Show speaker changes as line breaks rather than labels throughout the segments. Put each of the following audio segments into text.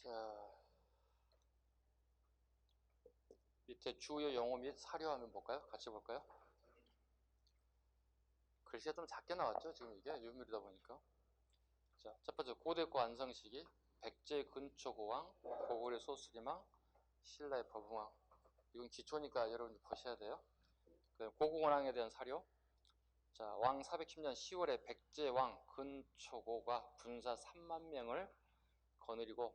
자, 밑에 주요 용어 및 사료 한번 볼까요? 같이 볼까요? 글씨가 좀 작게 나왔죠? 지금 이게 유물이다 보니까. 자, 첫 번째 고대고 안성시기, 백제 근초고왕, 고구려 소수리망, 신라의 법흥왕. 이건 기초니까 여러분들 보셔야 돼요. 고구원왕에 대한 사료. 자, 왕 410년 10월에 백제왕 근초고가 군사 3만 명을 거느리고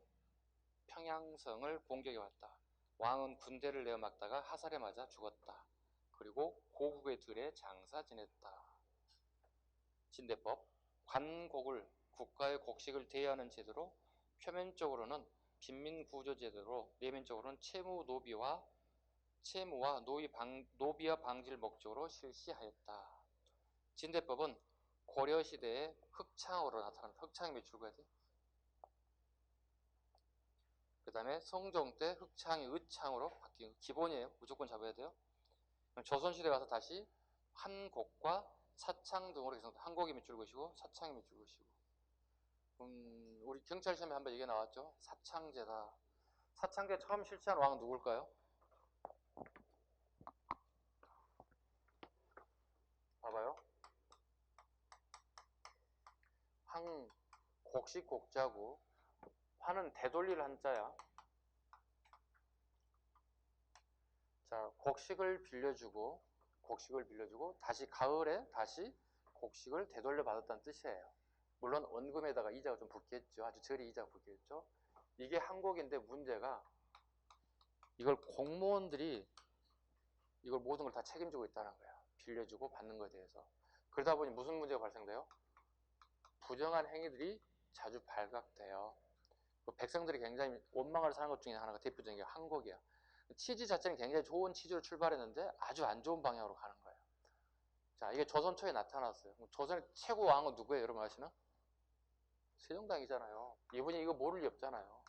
평양성을 공격해 왔다. 왕은 군대를 내어 막다가 하살에 맞아 죽었다. 그리고 고국의 들에 장사 지냈다. 진대법. 관곡을 국가의 곡식을 대여하는 제도로 표면적으로는 빈민구조제도로 내면적으로는 채무와 노비와 방지를 목적으로 실시하였다. 진대법은 고려시대의 흑창으로 나타난 흑창이 몇 줄거야 돼? 그 다음에 성종 때 흑창이 의창으로 바뀐 기본이에요. 무조건 잡아야 돼요. 조선시대 가서 다시 한곡과 사창 등으로 해서 한곡이 몇 줄 것이고 사창이 몇 줄 것이고. 우리 경찰 시험에 한번 얘기 나왔죠. 사창제다. 사창제 처음 실시한 왕은 누굴까요? 봐봐요. 곡식 곡자고 화는 되돌릴 한자야. 자, 곡식을 빌려주고 다시 가을에 다시 곡식을 되돌려 받았다는 뜻이에요. 물론 원금에다가 이자가 좀 붙겠죠. 아주 저리 이자가 붙겠죠. 이게 한곡인데 문제가 이걸 공무원들이 이걸 모든 걸 다 책임지고 있다는 거야. 빌려주고 받는 것에 대해서. 그러다 보니 무슨 문제가 발생돼요? 부정한 행위들이 자주 발각돼요. 백성들이 굉장히 원망을 사는 것 중에 하나가 대표적인 게 한곡이야. 취지 자체는 굉장히 좋은 취지로 출발했는데 아주 안 좋은 방향으로 가는 거예요. 자, 이게 조선 초에 나타났어요. 조선의 최고 왕은 누구예요? 여러분 아시나? 세종당이잖아요. 이분이 이거 모를 리 없잖아요.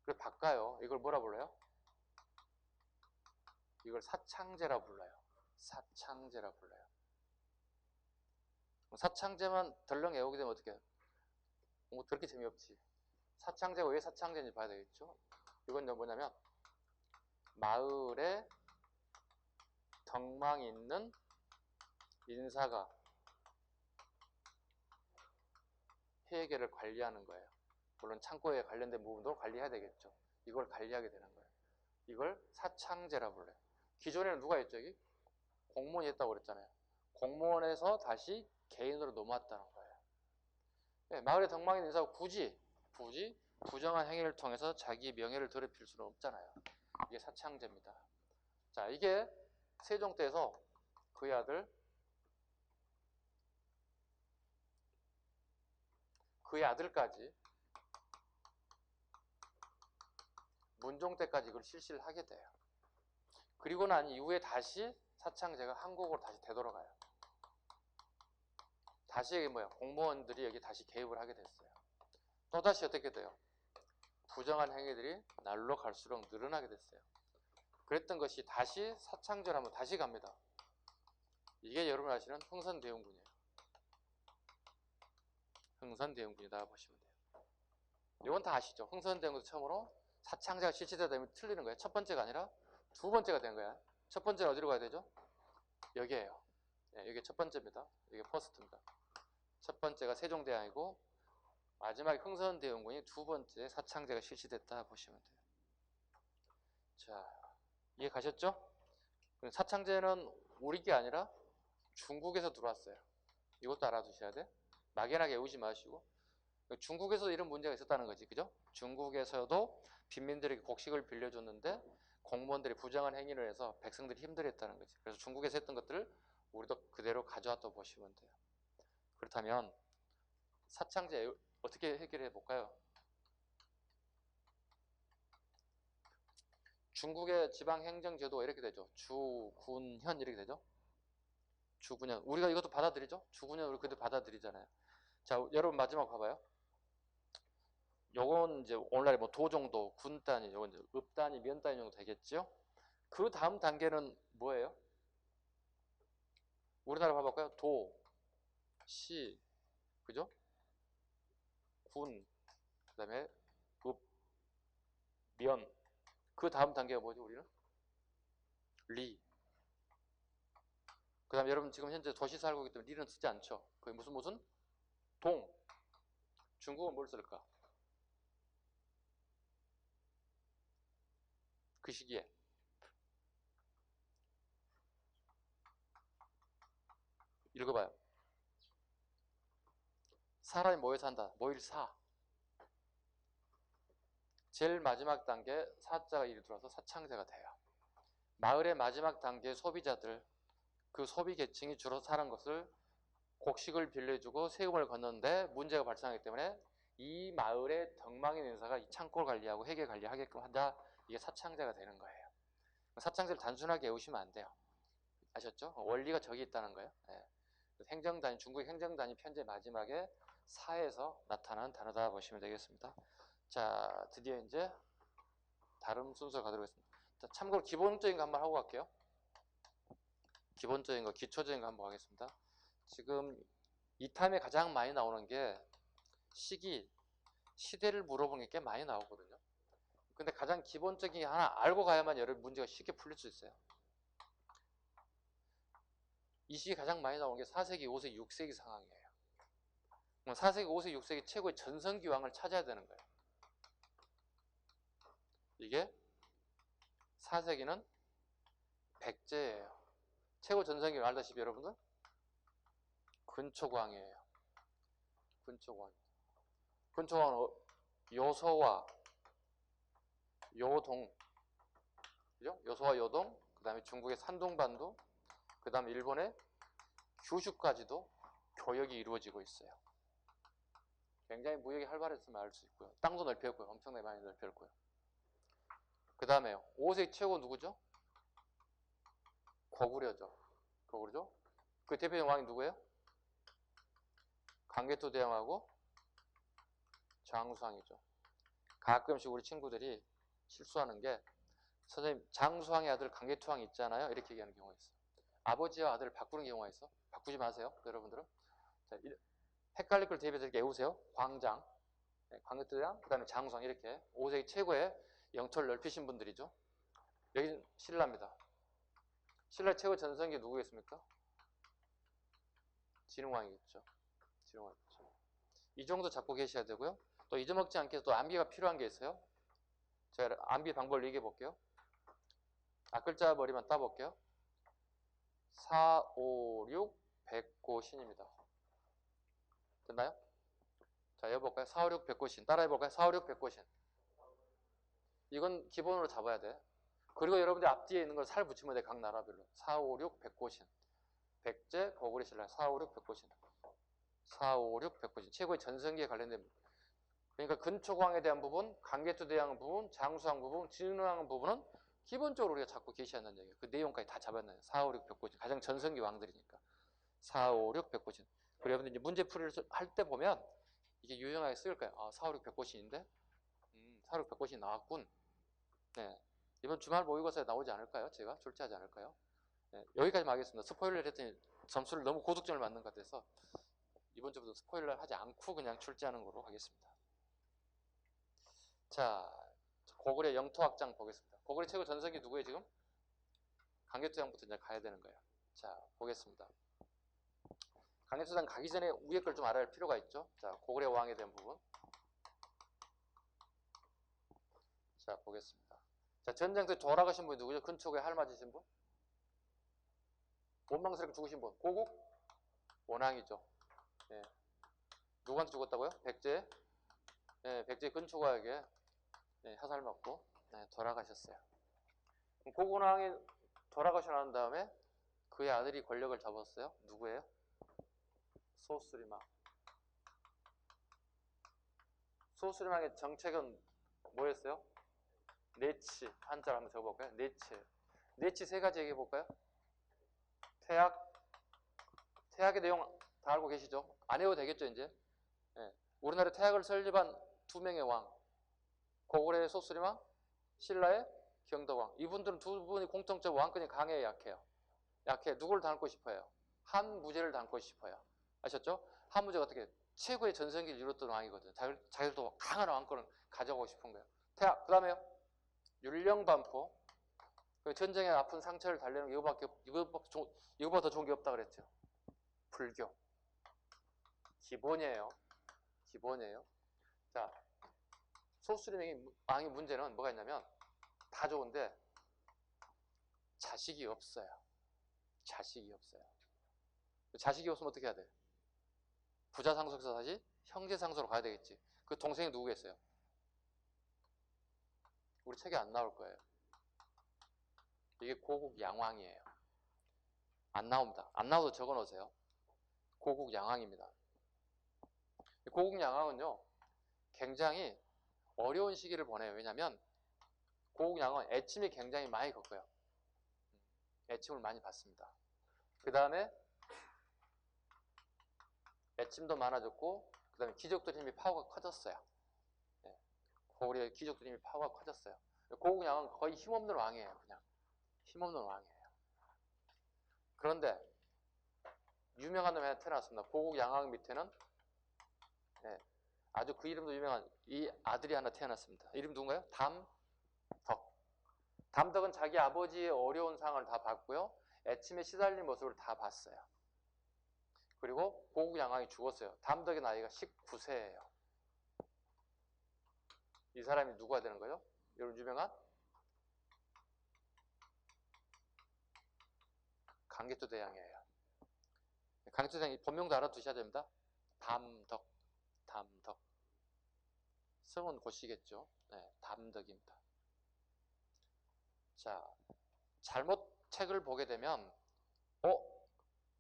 그래서 바꿔요. 이걸 뭐라 불러요? 이걸 사창제라 불러요. 사창제라 불러요. 사창제만 덜렁 외우게 되면 어떻게 해요? 뭐 그렇게 재미없지. 사창제가 왜 사창제인지 봐야 되겠죠? 이건 뭐냐면 마을에 덕망이 있는 인사가 회계를 관리하는 거예요. 물론 창고에 관련된 부분도 관리해야 되겠죠. 이걸 관리하게 되는 거예요. 이걸 사창제라 불러요. 기존에는 누가 했죠? 여기? 공무원이 했다고 그랬잖아요. 공무원에서 다시 개인으로 넘어왔다는 거예요. 네, 마을의 덕망인 인사가 굳이 부정한 행위를 통해서 자기 명예를 더럽힐 수는 없잖아요. 이게 사창제입니다. 자, 이게 세종 때에서 그의 아들까지 문종 때까지 이걸 실시를 하게 돼요. 그리고 난 이후에 다시 사창제가 한국으로 다시 되돌아가요. 다시 여기 공무원들이 여기 다시 개입을 하게 됐어요. 또다시 어떻게 돼요? 부정한 행위들이 날로 갈수록 늘어나게 됐어요. 그랬던 것이 다시 사창제로 한번 다시 갑니다. 이게 여러분 아시는 흥선대원군이에요. 흥선대원군이다 보시면 돼요. 이건 다 아시죠? 흥선대원군 처음으로 사창제가 실시되다 보면 틀리는 거예요. 첫 번째가 아니라 두 번째가 된 거야. 첫 번째는 어디로 가야 되죠? 여기에요. 네, 이게 첫 번째입니다. 이게 퍼스트입니다. 첫 번째가 세종대왕이고 마지막에 흥선대원군이 두 번째 사창제가 실시됐다 보시면 돼요. 자, 이해 가셨죠? 사창제는 우리 게 아니라 중국에서 들어왔어요. 이것도 알아두셔야 돼. 막연하게 외우지 마시고. 중국에서도 이런 문제가 있었다는 거지. 그죠? 중국에서도 빈민들에게 곡식을 빌려줬는데 공무원들이 부정한 행위를 해서 백성들이 힘들었다는 거지. 그래서 중국에서 했던 것들을 우리도 그대로 가져왔다고 보시면 돼요. 그렇다면 사창제 어떻게 해결해 볼까요? 중국의 지방행정제도가 이렇게 되죠. 주, 군, 현 이렇게 되죠. 주군현. 우리가 이것도 받아들이죠. 주군현 우리 그대로 받아들이잖아요. 자, 여러분 마지막 봐봐요. 요건 이제 오늘날의 도정도, 군 단위, 요건 이제 읍 단위, 면 단위 정도 되겠죠. 그 다음 단계는 뭐예요? 우리나라 봐볼까요? 도, 시, 그죠? 군, 그 다음에 읍, 면. 그 다음 단계가 뭐죠, 우리는? 리. 그 다음에 여러분 지금 현재 도시 살고 있기 때문에 리는 쓰지 않죠. 그게 무슨? 동. 중국은 뭘 쓸까? 그 시기에. 읽어봐요. 사람이 뭐에 산다? 뭐일 사. 제일 마지막 단계 사자가 일이 들어와서 사창제가 돼요. 마을의 마지막 단계 소비자들, 그 소비 계층이 주로 사는 것을 곡식을 빌려주고 세금을 걷는데 문제가 발생하기 때문에 이 마을의 덕망인 인사가 이 창고를 관리하고 회계 관리하게끔 한다. 이게 사창제가 되는 거예요. 사창제를 단순하게 외우시면 안 돼요. 아셨죠? 원리가 저기 있다는 거예요. 네. 행정단위, 중국의 행정단위 편제 마지막에 사에서 나타난 단어다 보시면 되겠습니다. 자, 드디어 이제 다른 순서로 가도록 하겠습니다. 자, 참고로 기본적인 거 한번 하고 갈게요. 기본적인 거, 기초적인 거 한번 하겠습니다. 지금 이 타임에 가장 많이 나오는 게 시기, 시대를 물어보는 게 꽤 많이 나오거든요. 근데 가장 기본적인 게 하나 알고 가야만 여러분 문제가 쉽게 풀릴 수 있어요. 이 시기 가장 많이 나오는 게 4세기, 5세기, 6세기 상황이에요. 4세기, 5세기, 6세기 최고의 전성기 왕을 찾아야 되는 거예요. 이게 4세기는 백제예요. 최고 전성기를 알다시피 여러분들 근초광이에요. 근초광. 근초광은 요소와 요동, 그죠? 요소와 요동, 그 다음에 중국의 산둥반도, 그 다음에 일본의 규슈까지도 교역이 이루어지고 있어요. 굉장히 무역이 활발했음을 알 수 있고요. 땅도 넓혔고요. 엄청나게 많이 넓혔고요. 그 다음에 5세기 최고 누구죠? 고구려죠. 고구려죠? 그 대표적인 왕이 누구예요? 강개토 대왕하고 장수왕이죠. 가끔씩 우리 친구들이 실수하는 게 선생님 장수왕의 아들 강개토왕이 있잖아요. 이렇게 얘기하는 경우가 있어요. 아버지와 아들을 바꾸는 경우가 있어. 바꾸지 마세요. 여러분들은. 자, 헷갈릴 걸 대비해서 이렇게 외우세요. 광장, 강개토 대왕, 그 다음에 장수왕 이렇게 5세기 최고의 영토를 넓히신 분들이죠. 여기는 신라입니다. 신라 최고 전성기 누구겠습니까? 진흥왕이겠죠. 진흥왕이겠죠. 이 정도 잡고 계셔야 되고요. 또 잊어먹지 않게 또 암기가 필요한 게 있어요. 제가 암기 방법을 얘기해 볼게요. 앞글자 머리만 따볼게요. 4, 5, 6, 100고신입니다. 됐나요? 자, 해볼까요? 4, 5, 6, 100고신. 따라해볼까요? 4, 5, 6, 100고신. 이건 기본으로 잡아야 돼. 그리고 여러분들 앞뒤에 있는 걸 살 붙이면 돼. 각 나라별로. 4, 5, 6, 100고신. 백제, 고구려, 신라. 4, 5, 6, 100고신. 4, 5, 6, 100고신. 최고의 전성기에 관련된, 그러니까 근초광에 대한 부분, 강개토 대왕 부분, 장수왕 부분, 진흥왕 부분은 기본적으로 우리가 잡고 계셔야 한다는 얘기예요. 그 내용까지 다 잡았나요? 4, 5, 6, 100고신. 가장 전성기 왕들이니까. 4, 5, 6, 100고신. 그리고 여러분들 이제 문제풀이를 할 때 보면 이게 유용하게 쓰일 거예요. 아, 4, 5, 6, 100고신인데? 4, 5, 6, 100고신 나왔군. 네. 이번 주말 모의고사에 나오지 않을까요? 제가 출제하지 않을까요? 네. 여기까지만 하겠습니다. 스포일러를 했더니 점수를 너무 고득점을 맞는 것 같아서 이번 주부터 스포일러 하지 않고 그냥 출제하는 걸로 하겠습니다. 자, 고구려 영토확장 보겠습니다. 고구려 최고 전성기 누구예요 지금? 강개토 대왕부터 이제 가야 되는 거예요. 자, 보겠습니다. 강개토 대왕 가기 전에 위에 걸 좀 알아야 할 필요가 있죠. 자, 고구려 왕에 대한 부분. 자, 보겠습니다. 자, 전쟁터에 돌아가신 분이 누구죠? 근초에 할 맞으신 분? 원망스럽게 죽으신 분. 고국? 원왕이죠. 예. 누구한테 죽었다고요? 백제? 예, 백제 근초가에게 화살 맞고 돌아가셨어요. 고구려왕이 돌아가시고 난 다음에 그의 아들이 권력을 잡았어요. 누구예요? 소스리마. 소스리마의 정책은 뭐였어요? 내치. 한자로 한번 적어볼까요? 내치. 내치 세 가지 얘기해 볼까요? 태약의 내용 다 알고 계시죠? 안 해도 되겠죠, 이제? 예. 우리나라 태약을 설립한 두 명의 왕. 고구려의 소스리마, 신라의 경덕왕. 이분들은 두 분이 공통적으로 왕권이 강해요, 약해요? 약해. 누구를 담고 싶어요? 한무제를 담고 싶어요. 아셨죠? 한무제가 어떻게 최고의 전성기를 이뤘던 왕이거든요. 자기들도 강한 왕권을 가져가고 싶은 거예요. 태약, 그 다음에요? 율령반포. 전쟁에 아픈 상처를 달래는 이거보다 더 좋은 게 없다 그랬죠. 불교. 기본이에요. 기본이에요. 자, 소수림의 왕의 문제는 뭐가 있냐면 다 좋은데 자식이 없어요. 자식이 없어요. 자식이 없으면 어떻게 해야 돼? 부자 상속에서 다시 형제 상속으로 가야 되겠지. 그 동생이 누구겠어요? 우리 책에 안 나올 거예요. 이게 고국 양왕이에요. 안 나옵니다. 안 나와도 적어 놓으세요. 고국 양왕입니다. 고국 양왕은요, 굉장히 어려운 시기를 보내요. 왜냐면 고국 양왕은 애침이 굉장히 많이 겪어요. 애침을 많이 받습니다. 그 다음에 애침도 많아졌고, 그 다음에 귀족들 힘이 파워가 커졌어요. 고구려의 귀족들 힘이 파워가 커졌어요. 고국 양왕은 거의 힘없는 왕이에요. 그냥 힘없는 왕이에요. 그런데 유명한 놈이 하나 태어났습니다. 고국 양왕 밑에는 아주 그 이름도 유명한 이 아들이 하나 태어났습니다. 이름 누군가요? 담덕. 담덕은 자기 아버지의 어려운 상을 다 봤고요. 애침에 시달린 모습을 다 봤어요. 그리고 고국 양왕이 죽었어요. 담덕의 나이가 19세예요. 이 사람이 누가 되는 거예요? 여러분 유명한 강개토 대왕이에요. 강개토 대왕이 본명도 알아두셔야 됩니다. 담덕. 담덕. 성은 고시겠죠. 네, 담덕입니다. 자, 잘못 책을 보게 되면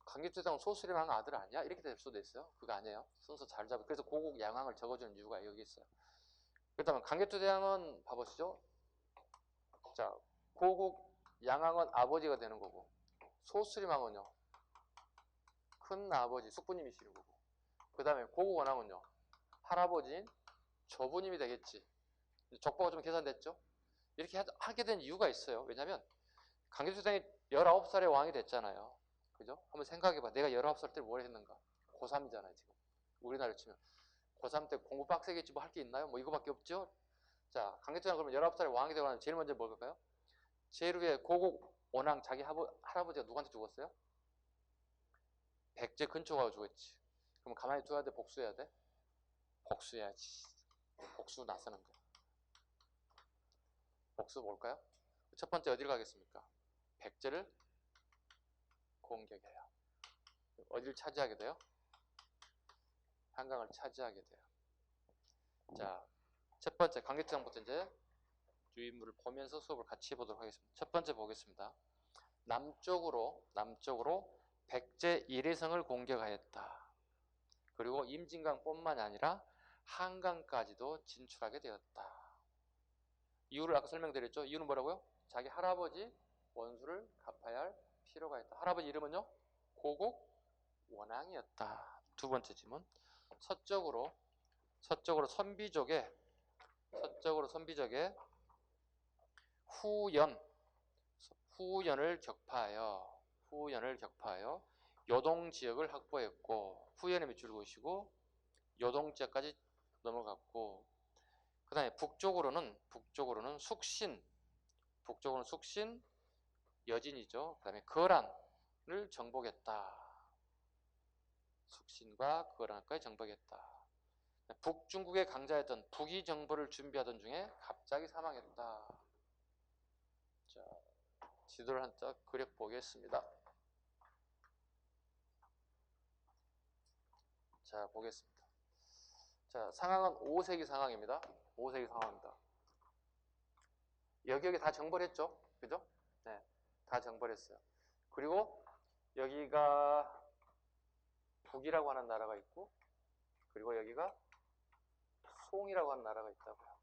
강개토 대왕은 소수림 왕 아들 아니야? 이렇게 될 수도 있어요. 그거 아니에요. 순서 잘 잡아. 그래서 고국 양왕을 적어주는 이유가 여기 있어요. 그렇다면 강개토 대왕은 봐보시죠. 자, 고국 양왕은 아버지가 되는 거고, 소수림 왕은요, 큰 아버지 숙부님이시는 거고, 그 다음에 고국 원왕은요, 할아버지인 조부님이 되겠지. 족보가 좀 계산됐죠? 이렇게 하게 된 이유가 있어요. 왜냐면 강개토 대왕이 19살에 왕이 됐잖아요. 그죠? 한번 생각해봐. 내가 19살 때 뭘 했는가? 고3이잖아요, 지금. 우리나라로 치면. 고3 때 공부 빡세겠지 뭐 할 게 있나요? 뭐 이거밖에 없죠? 자, 강개토 대왕 그러면 19살에 왕이 되고 나면 제일 먼저 뭘까요? 제일 위에 고국 원왕 자기 할아버지가 누구한테 죽었어요? 백제 근초가 죽었지. 그럼 가만히 둬야 돼? 복수해야 돼? 복수해야지. 복수 나서는 거야. 복수 뭘까요? 첫 번째 어디를 가겠습니까? 백제를 공격해요. 어디를 차지하게 돼요? 한강을 차지하게 돼요. 자, 첫 번째 강개토 대왕부터 이제 유인물을 보면서 수업을 같이 해보도록 하겠습니다. 첫 번째 보겠습니다. 남쪽으로 백제 이래성을 공격하였다. 그리고 임진강뿐만 아니라 한강까지도 진출하게 되었다. 이유를 아까 설명드렸죠? 이유는 뭐라고요? 자기 할아버지 원수를 갚아야 할 필요가 있다. 할아버지 이름은요? 고국 원왕이었다. 두 번째 질문. 서쪽으로 선비족의 후연을 격파하여 요동 지역을 확보했고, 후연의 밑줄 그으시고 요동 지역까지 넘어갔고, 그 다음에 북쪽으로는 숙신, 여진이죠. 그 다음에 거란을 정복했다. 숙신과 거란까지 정복했다. 북중국의 강자였던 북이 정보를 준비하던 중에 갑자기 사망했다. 자, 지도를 한 짝 그려보겠습니다. 자, 보겠습니다. 자, 상황은 5세기 상황입니다. 5세기 상황입니다. 여기 다 정벌했죠? 그죠? 네, 다 정벌했어요. 그리고 여기가 북이라고 하는 나라가 있고, 그리고 여기가 송이라고 하는 나라가 있다고요.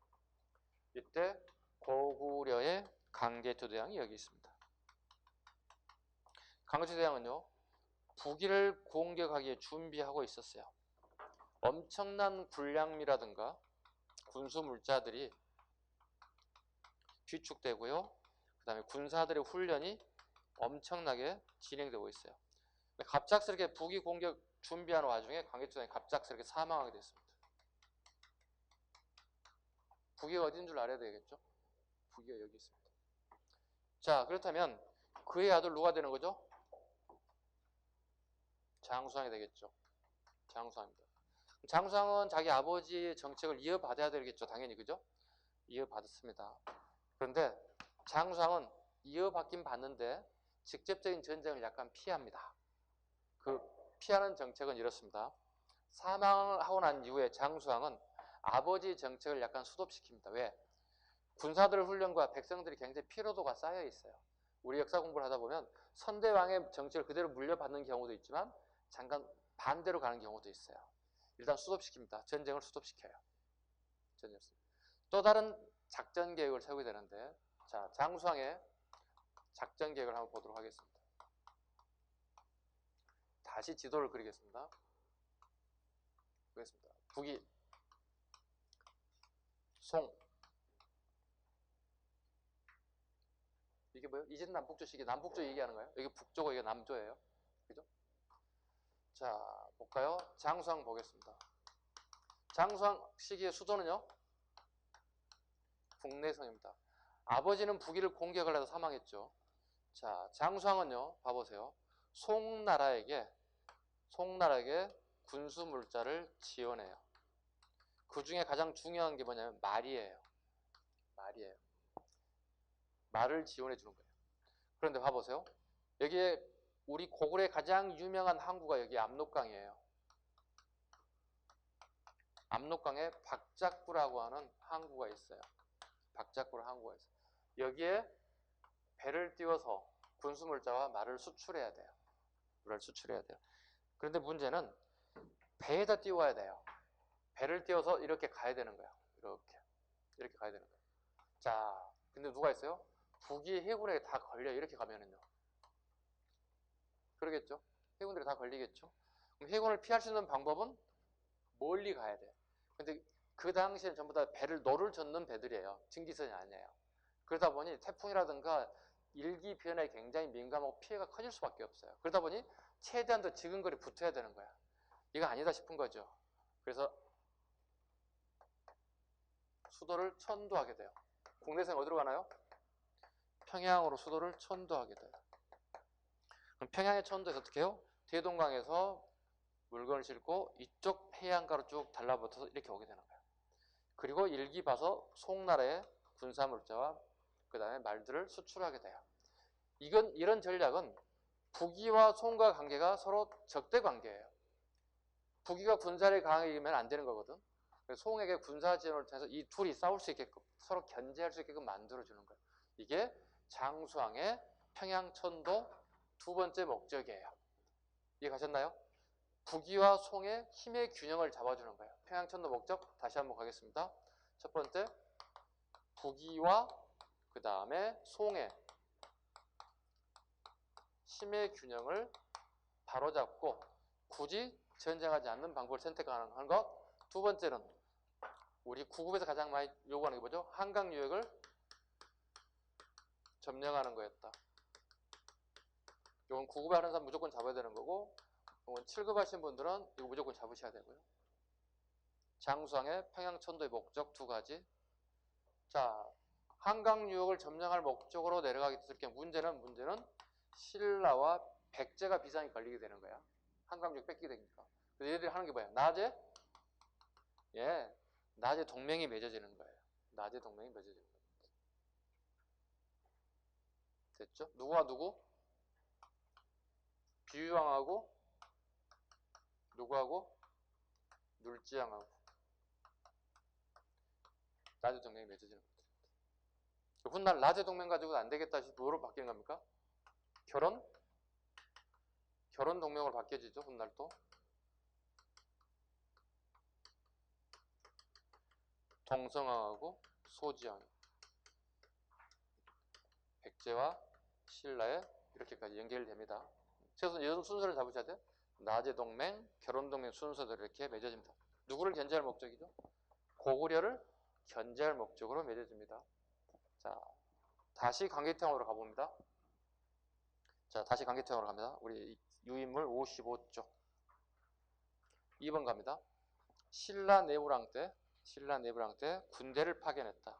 이때 고구려의 강개토 대왕이 여기 있습니다. 강개토 대왕은요, 북위를 공격하기에 준비하고 있었어요. 엄청난 군량미라든가 군수물자들이 비축되고요. 그 다음에 군사들의 훈련이 엄청나게 진행되고 있어요. 갑작스럽게 북위 공격 준비하는 와중에 강개토 대왕이 갑작스럽게 사망하게 됐습니다. 북위가 어딘 줄 알아야 되겠죠? 부기가 여기 있습니다. 자, 그렇다면 그의 아들 누가 되는 거죠? 장수왕이 되겠죠. 장수왕입니다. 장수왕은 자기 아버지의 정책을 이어받아야 되겠죠. 당연히, 그죠? 이어받았습니다. 그런데 장수왕은 이어받긴 받는데 직접적인 전쟁을 약간 피합니다. 그 피하는 정책은 이렇습니다. 사망을 하고 난 이후에 장수왕은 아버지 정책을 약간 수습시킵니다. 왜? 군사들 훈련과 백성들이 굉장히 피로도가 쌓여 있어요. 우리 역사 공부를 하다 보면 선대왕의 정책을 그대로 물려받는 경우도 있지만 잠깐 반대로 가는 경우도 있어요. 일단 수습시킵니다. 전쟁을 수습시켜요. 또 다른 작전 계획을 세우게 되는데, 자, 장수왕의 작전 계획을 한번 보도록 하겠습니다. 다시 지도를 그리겠습니다. 북이, 송. 이게 뭐예요? 이진 남북조식, 이게 남북조 얘기하는 거예요? 이게 북조고 이게 남조예요. 그죠? 자, 볼까요? 장수왕 보겠습니다. 장수왕 시기의 수도는요? 국내성입니다. 아버지는 북위를 공격을 해서 사망했죠. 자, 장수왕은요, 봐보세요. 송나라에게 군수 물자를 지원해요. 그 중에 가장 중요한 게 뭐냐면 말이에요. 말을 지원해 주는 거예요. 그런데 봐보세요. 여기에 우리 고구려의 가장 유명한 항구가 여기 압록강이에요. 압록강에 박작구라고 하는 항구가 있어요. 여기에 배를 띄워서 군수물자와 말을 수출해야 돼요. 그런데 문제는 배에다 띄워야 돼요. 배를 띄워서 이렇게 가야 되는 거예요. 이렇게 가야 되는 거예요. 자, 근데 누가 있어요? 북이 해군에 다 걸려. 이렇게 가면은요. 그러겠죠? 해군들이 다 걸리겠죠? 그럼 해군을 피할 수 있는 방법은 멀리 가야 돼요. 근데 그 당시에는 전부 다 노를 젓는 배들이에요. 증기선이 아니에요. 그러다 보니 태풍이라든가 일기 변화에 굉장히 민감하고 피해가 커질 수밖에 없어요. 그러다 보니 최대한 더 지근거리 붙어야 되는 거야. 이거 아니다 싶은 거죠. 그래서 수도를 천도하게 돼요. 국내선 어디로 가나요? 평양으로 수도를 천도하게 돼요. 그럼 평양에 천도해서 어떻게 해요? 대동강에서 물건을 싣고 이쪽 해안가로 쭉 달라붙어서 이렇게 오게 되는 거예요. 그리고 일기 봐서 송나라의 군사물자와 그 다음에 말들을 수출하게 돼요. 이런 전략은 북위와 송과 관계가 서로 적대 관계예요. 북위가 군사를 강하게 이기면 안 되는 거거든. 그래서 송에게 군사 지원을 통해서 이 둘이 싸울 수 있게끔 서로 견제할 수 있게끔 만들어주는 거예요. 이게 장수왕의 평양천도 두 번째 목적이에요. 이해 가셨나요? 북위와 송의 힘의 균형을 잡아주는 거예요. 평양천도 목적 다시 한번 가겠습니다. 첫 번째, 북위와 그 다음에 송의 힘의 균형을 바로잡고 굳이 전쟁하지 않는 방법을 선택하는 것. 두 번째는 우리 구급에서 가장 많이 요구하는 게 뭐죠? 한강 유역을 점령하는 거였다. 이건 9급 하는 사람 무조건 잡아야 되는 거고, 이건 7급 하신 분들은 이거 무조건 잡으셔야 되고요. 장수왕의 평양천도의 목적 두 가지. 자, 한강 유역을 점령할 목적으로 내려가게 됐을 때 문제는 신라와 백제가 비상이 걸리게 되는 거야. 한강 유역 뺏기게 되니까. 그래서 얘들이 하는 게 뭐야? 낮에 동맹이 맺어지는 거예요. 됐죠? 누구와 누구? 비유왕하고 누구하고? 눌지왕하고 낮에 동맹이 맺어지는 거죠. 훗날 낮에 동맹 가지고 안 되겠다 싶으면 뭐로 바뀌는 겁니까? 결혼 동맹으로 바뀌어지죠. 훗날 또 동성왕하고 소지왕, 백제와 신라에 이렇게까지 연결됩니다. 그래서 이런 순서를 잡으셔야 돼요. 낮의 동맹, 결혼 동맹 순서대로 이렇게 맺어집니다. 누구를 견제할 목적이죠? 고구려를 견제할 목적으로 맺어집니다. 자, 다시 강개태왕으로 가봅니다. 우리 유인물 55쪽 2번 갑니다. 신라 내부랑 때 군대를 파견했다.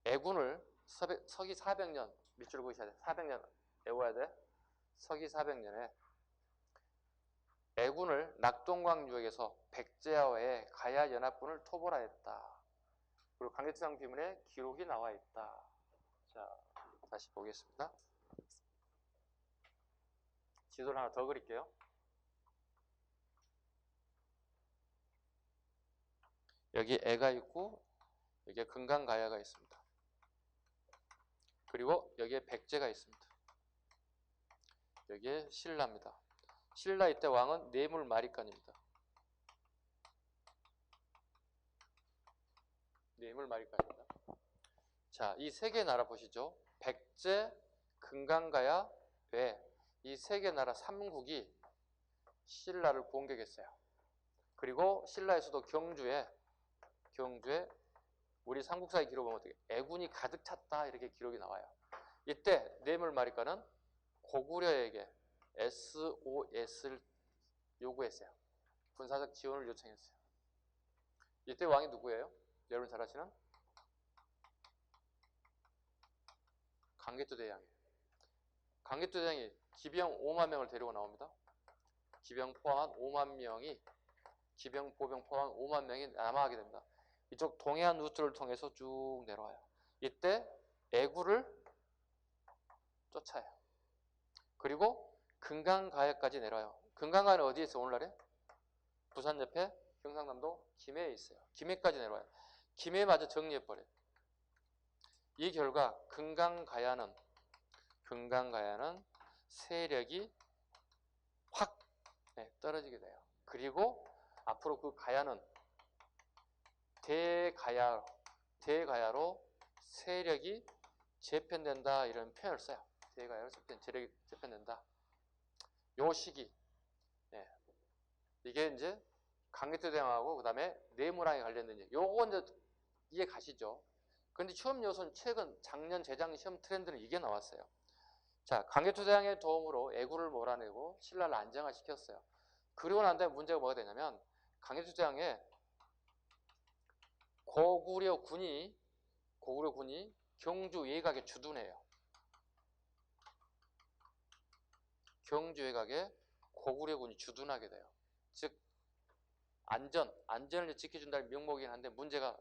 애군을 서기 400년 밑줄 그으셔야 돼. 400년 외워야 돼. 서기 400년에 애군을 낙동강 유역에서 백제와의 가야 연합군을 토벌하였다. 그리고 강개투장 비문에 기록이 나와 있다. 자, 다시 보겠습니다. 지도를 하나 더 그릴게요. 여기 애가 있고 여기에 금강가야가 있습니다. 그리고 여기에 백제가 있습니다. 여기에 신라입니다. 신라 이때 왕은 뇌물마리간입니다. 뇌물마리간입니다. 자, 이 세 개 나라 보시죠. 백제, 금강가야, 뇌. 이 세 개 나라 3국이 신라를 공격했어요. 그리고 신라의 수도 경주에 우리 삼국사의 기록 보면 어떻게 애군이 가득 찼다 이렇게 기록이 나와요. 이때 뇌물마리간은 고구려에게 SOS를 요구했어요. 군사적 지원을 요청했어요. 이때 왕이 누구예요? 여러분 잘 아시는? 강개토 대왕이에요. 강개토 대왕이 기병 5만 명을 데리고 나옵니다. 기병 포함한 5만 명이 기병 보병 포함한 5만 명이 남하하게 됩니다. 이쪽 동해안 루트를 통해서 쭉 내려와요. 이때 애구를 쫓아요. 그리고 금강가야까지 내려와요. 금강가야는 어디에 있어요? 오늘날에? 부산 옆에 경상남도 김해에 있어요. 김해까지 내려와요. 김해마저 정리해버려요. 이 결과 금강가야는 세력이 확 떨어지게 돼요. 그리고 앞으로 그 가야는 대가야로 세력이 재편된다 이런 표현을 써요. 대가야로 세력이 재편된다. 요 시기 이게 이제 강개토 대왕하고 그 다음에 뇌물왕에 관련된 요거 이제 이해 가시죠. 그런데 시험 요소는 최근 작년 재작년 시험 트렌드는 이게 나왔어요. 자, 강개토 대왕의 도움으로 애구를 몰아내고 신라를 안정화시켰어요. 그리고 난 다음에 문제가 뭐가 되냐면 강개토 대왕의 고구려 군이 경주 외곽에 주둔해요. 경주 외곽에 고구려 군이 주둔하게 돼요. 즉 안전을 지켜준다는 명목이긴 한데 문제가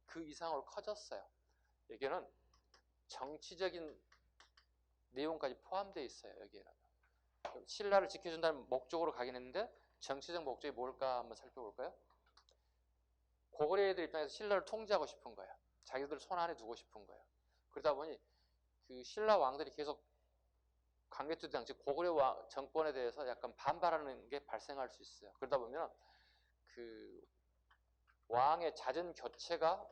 그 이상으로 커졌어요. 여기에는 정치적인 내용까지 포함되어 있어요. 여기에는 신라를 지켜준다는 목적으로 가긴 했는데 정치적 목적이 뭘까 한번 살펴볼까요? 고구려 애들 입장에서 신라를 통제하고 싶은 거예요. 자기들 손 안에 두고 싶은 거예요. 그러다 보니 그 신라 왕들이 계속 강개토 대왕 즉 고구려 정권에 대해서 약간 반발하는 게 발생할 수 있어요. 그러다 보면 그 왕의 잦은 교체가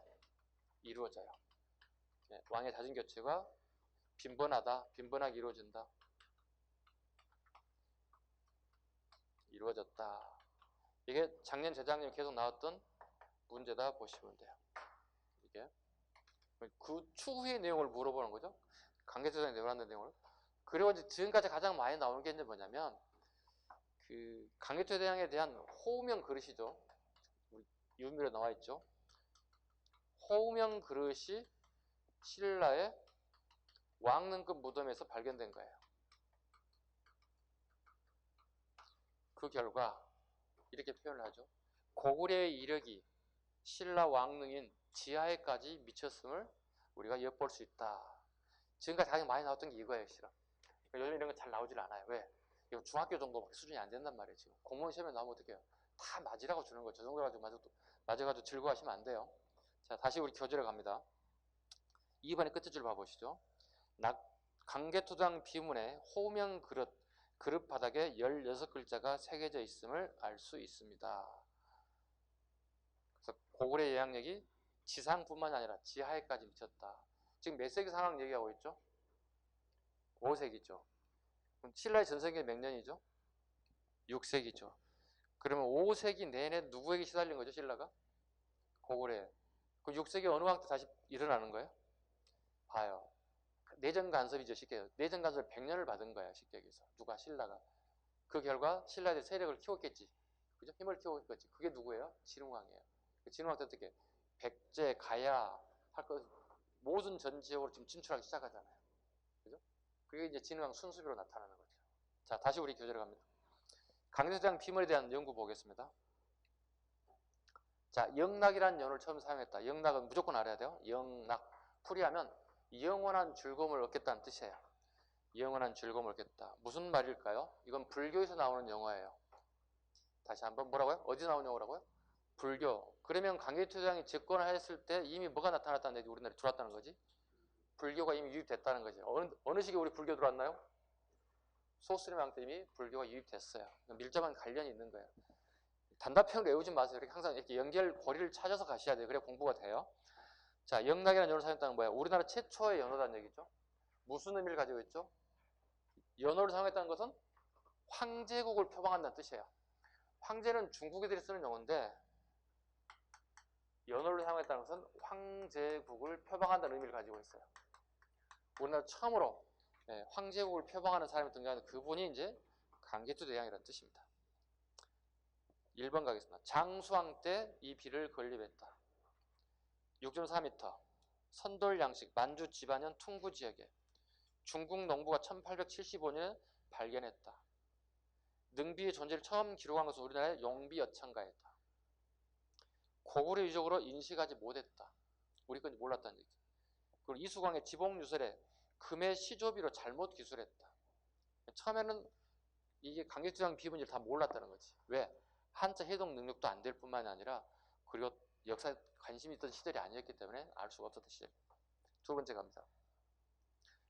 이루어져요. 왕의 잦은 교체가 빈번하게 이루어졌다. 이게 작년 재작년 계속 나왔던 문제다 보시면 돼요. 이게 그 추후의 내용을 물어보는 거죠. 강개토 대왕이 내려왔는 내용을. 그리고 이제 지금까지 가장 많이 나오는 게 이제 뭐냐면 그 강개토 대왕에 대한 호우명 그릇이죠. 유미로 나와 있죠. 호우명 그릇이 신라의 왕릉급 무덤에서 발견된 거예요. 그 결과 이렇게 표현을 하죠. 고구려의 이력이 신라 왕릉인 지하에까지 미쳤음을 우리가 엿볼 수 있다. 지금까지 가장 많이 나왔던 게 이거예요, 실은. 요즘 이런 거 잘 나오질 않아요. 왜? 이거 중학교 정도밖에 수준이 안 된단 말이에요, 지금. 공무원 시험에 나오면 어떡해요? 다 맞으라고 주는 거죠. 저 정도 가지고 맞아가지고 즐거워하시면 안 돼요. 자, 다시 우리 교재로 갑니다. 2번의 끝에 줄 봐보시죠. 강개토 대왕 비문에 호명 그릇 바닥에 16글자가 새겨져 있음을 알 수 있습니다. 그래서 고구려의 영향력이 지상뿐만 아니라 지하에까지 미쳤다. 지금 몇 세기 상황 얘기하고 있죠? 5세기죠. 그럼 신라의 전성기 몇 년이죠? 6세기죠. 그러면 5세기 내내 누구에게 시달린 거죠, 신라가? 고구려에. 그럼 6세기 어느 왕 때 다시 일어나는 거예요? 봐요. 내정 간섭이죠, 쉽게 얘기해서. 내정 간섭을 100년을 받은 거야, 쉽게 얘기해서. 누가? 신라가. 그 결과 신라의 세력을 키웠겠지. 그죠? 힘을 키웠겠지. 그게 누구예요? 진흥왕이에요. 진흥왕 때 어떻게? 백제, 가야 할 것, 모든 전 지역으로 지금 진출하기 시작하잖아요. 그죠? 그게 이제 진흥왕 순수비로 나타나는 거죠. 자, 다시 우리 교재로 갑니다. 강제토대왕 비문에 대한 연구 보겠습니다. 자, 영락이라는 연어를 처음 사용했다. 영락은 무조건 알아야 돼요. 영락. 풀이하면 영원한 즐거움을 얻겠다는 뜻이에요. 영원한 즐거움을 얻겠다. 무슨 말일까요? 이건 불교에서 나오는 영어예요. 다시 한번 뭐라고요? 어디 나오는 영어라고요? 불교. 그러면 강제토대왕이 집권을 했을 때 이미 뭐가 나타났다는 얘기, 우리나라에 들어왔다는 거지? 불교가 이미 유입됐다는 거지. 어느 시기에 우리 불교 들어왔나요? 소수림왕 때 이미 불교가 유입됐어요. 밀접한 관련이 있는 거예요. 단답형을 외우지 마세요. 이렇게 항상 이렇게 연결고리를 찾아서 가셔야 돼요. 그래야 공부가 돼요. 자, 영락이라는 연어를 사용했다는 거예요. 우리나라 최초의 연어라는 얘기죠. 무슨 의미를 가지고 있죠? 연어를 사용했다는 것은 황제국을 표방한다는 뜻이에요. 황제는 중국애들이 쓰는 용어인데 연어를 사용했다는 것은 황제국을 표방한다는 의미를 가지고 있어요. 우리나라 처음으로 황제국을 표방하는 사람이 등장하는 그분이 이제 강제토대왕이라는 뜻입니다. 1번 가겠습니다. 장수왕 때 이 비를 건립했다. 6.4m 선돌 양식 만주 지반현 퉁구 지역에 중국 농부가 1875년에 발견했다. 능비의 존재를 처음 기록한 것은 우리나라의 용비여창가였다. 고구려 유적으로 인식하지 못했다. 우리 건지 몰랐다는 얘기. 그리고 이수광의 지봉유설에 금의 시조비로 잘못 기술했다. 처음에는 이게 강제토대왕 비문제를 다 몰랐다는 거지. 왜? 한자 해독 능력도 안 될 뿐만이 아니라 그리고 역사에 관심이 있던 시절이 아니었기 때문에 알 수가 없었던 시절. 두 번째 갑니다.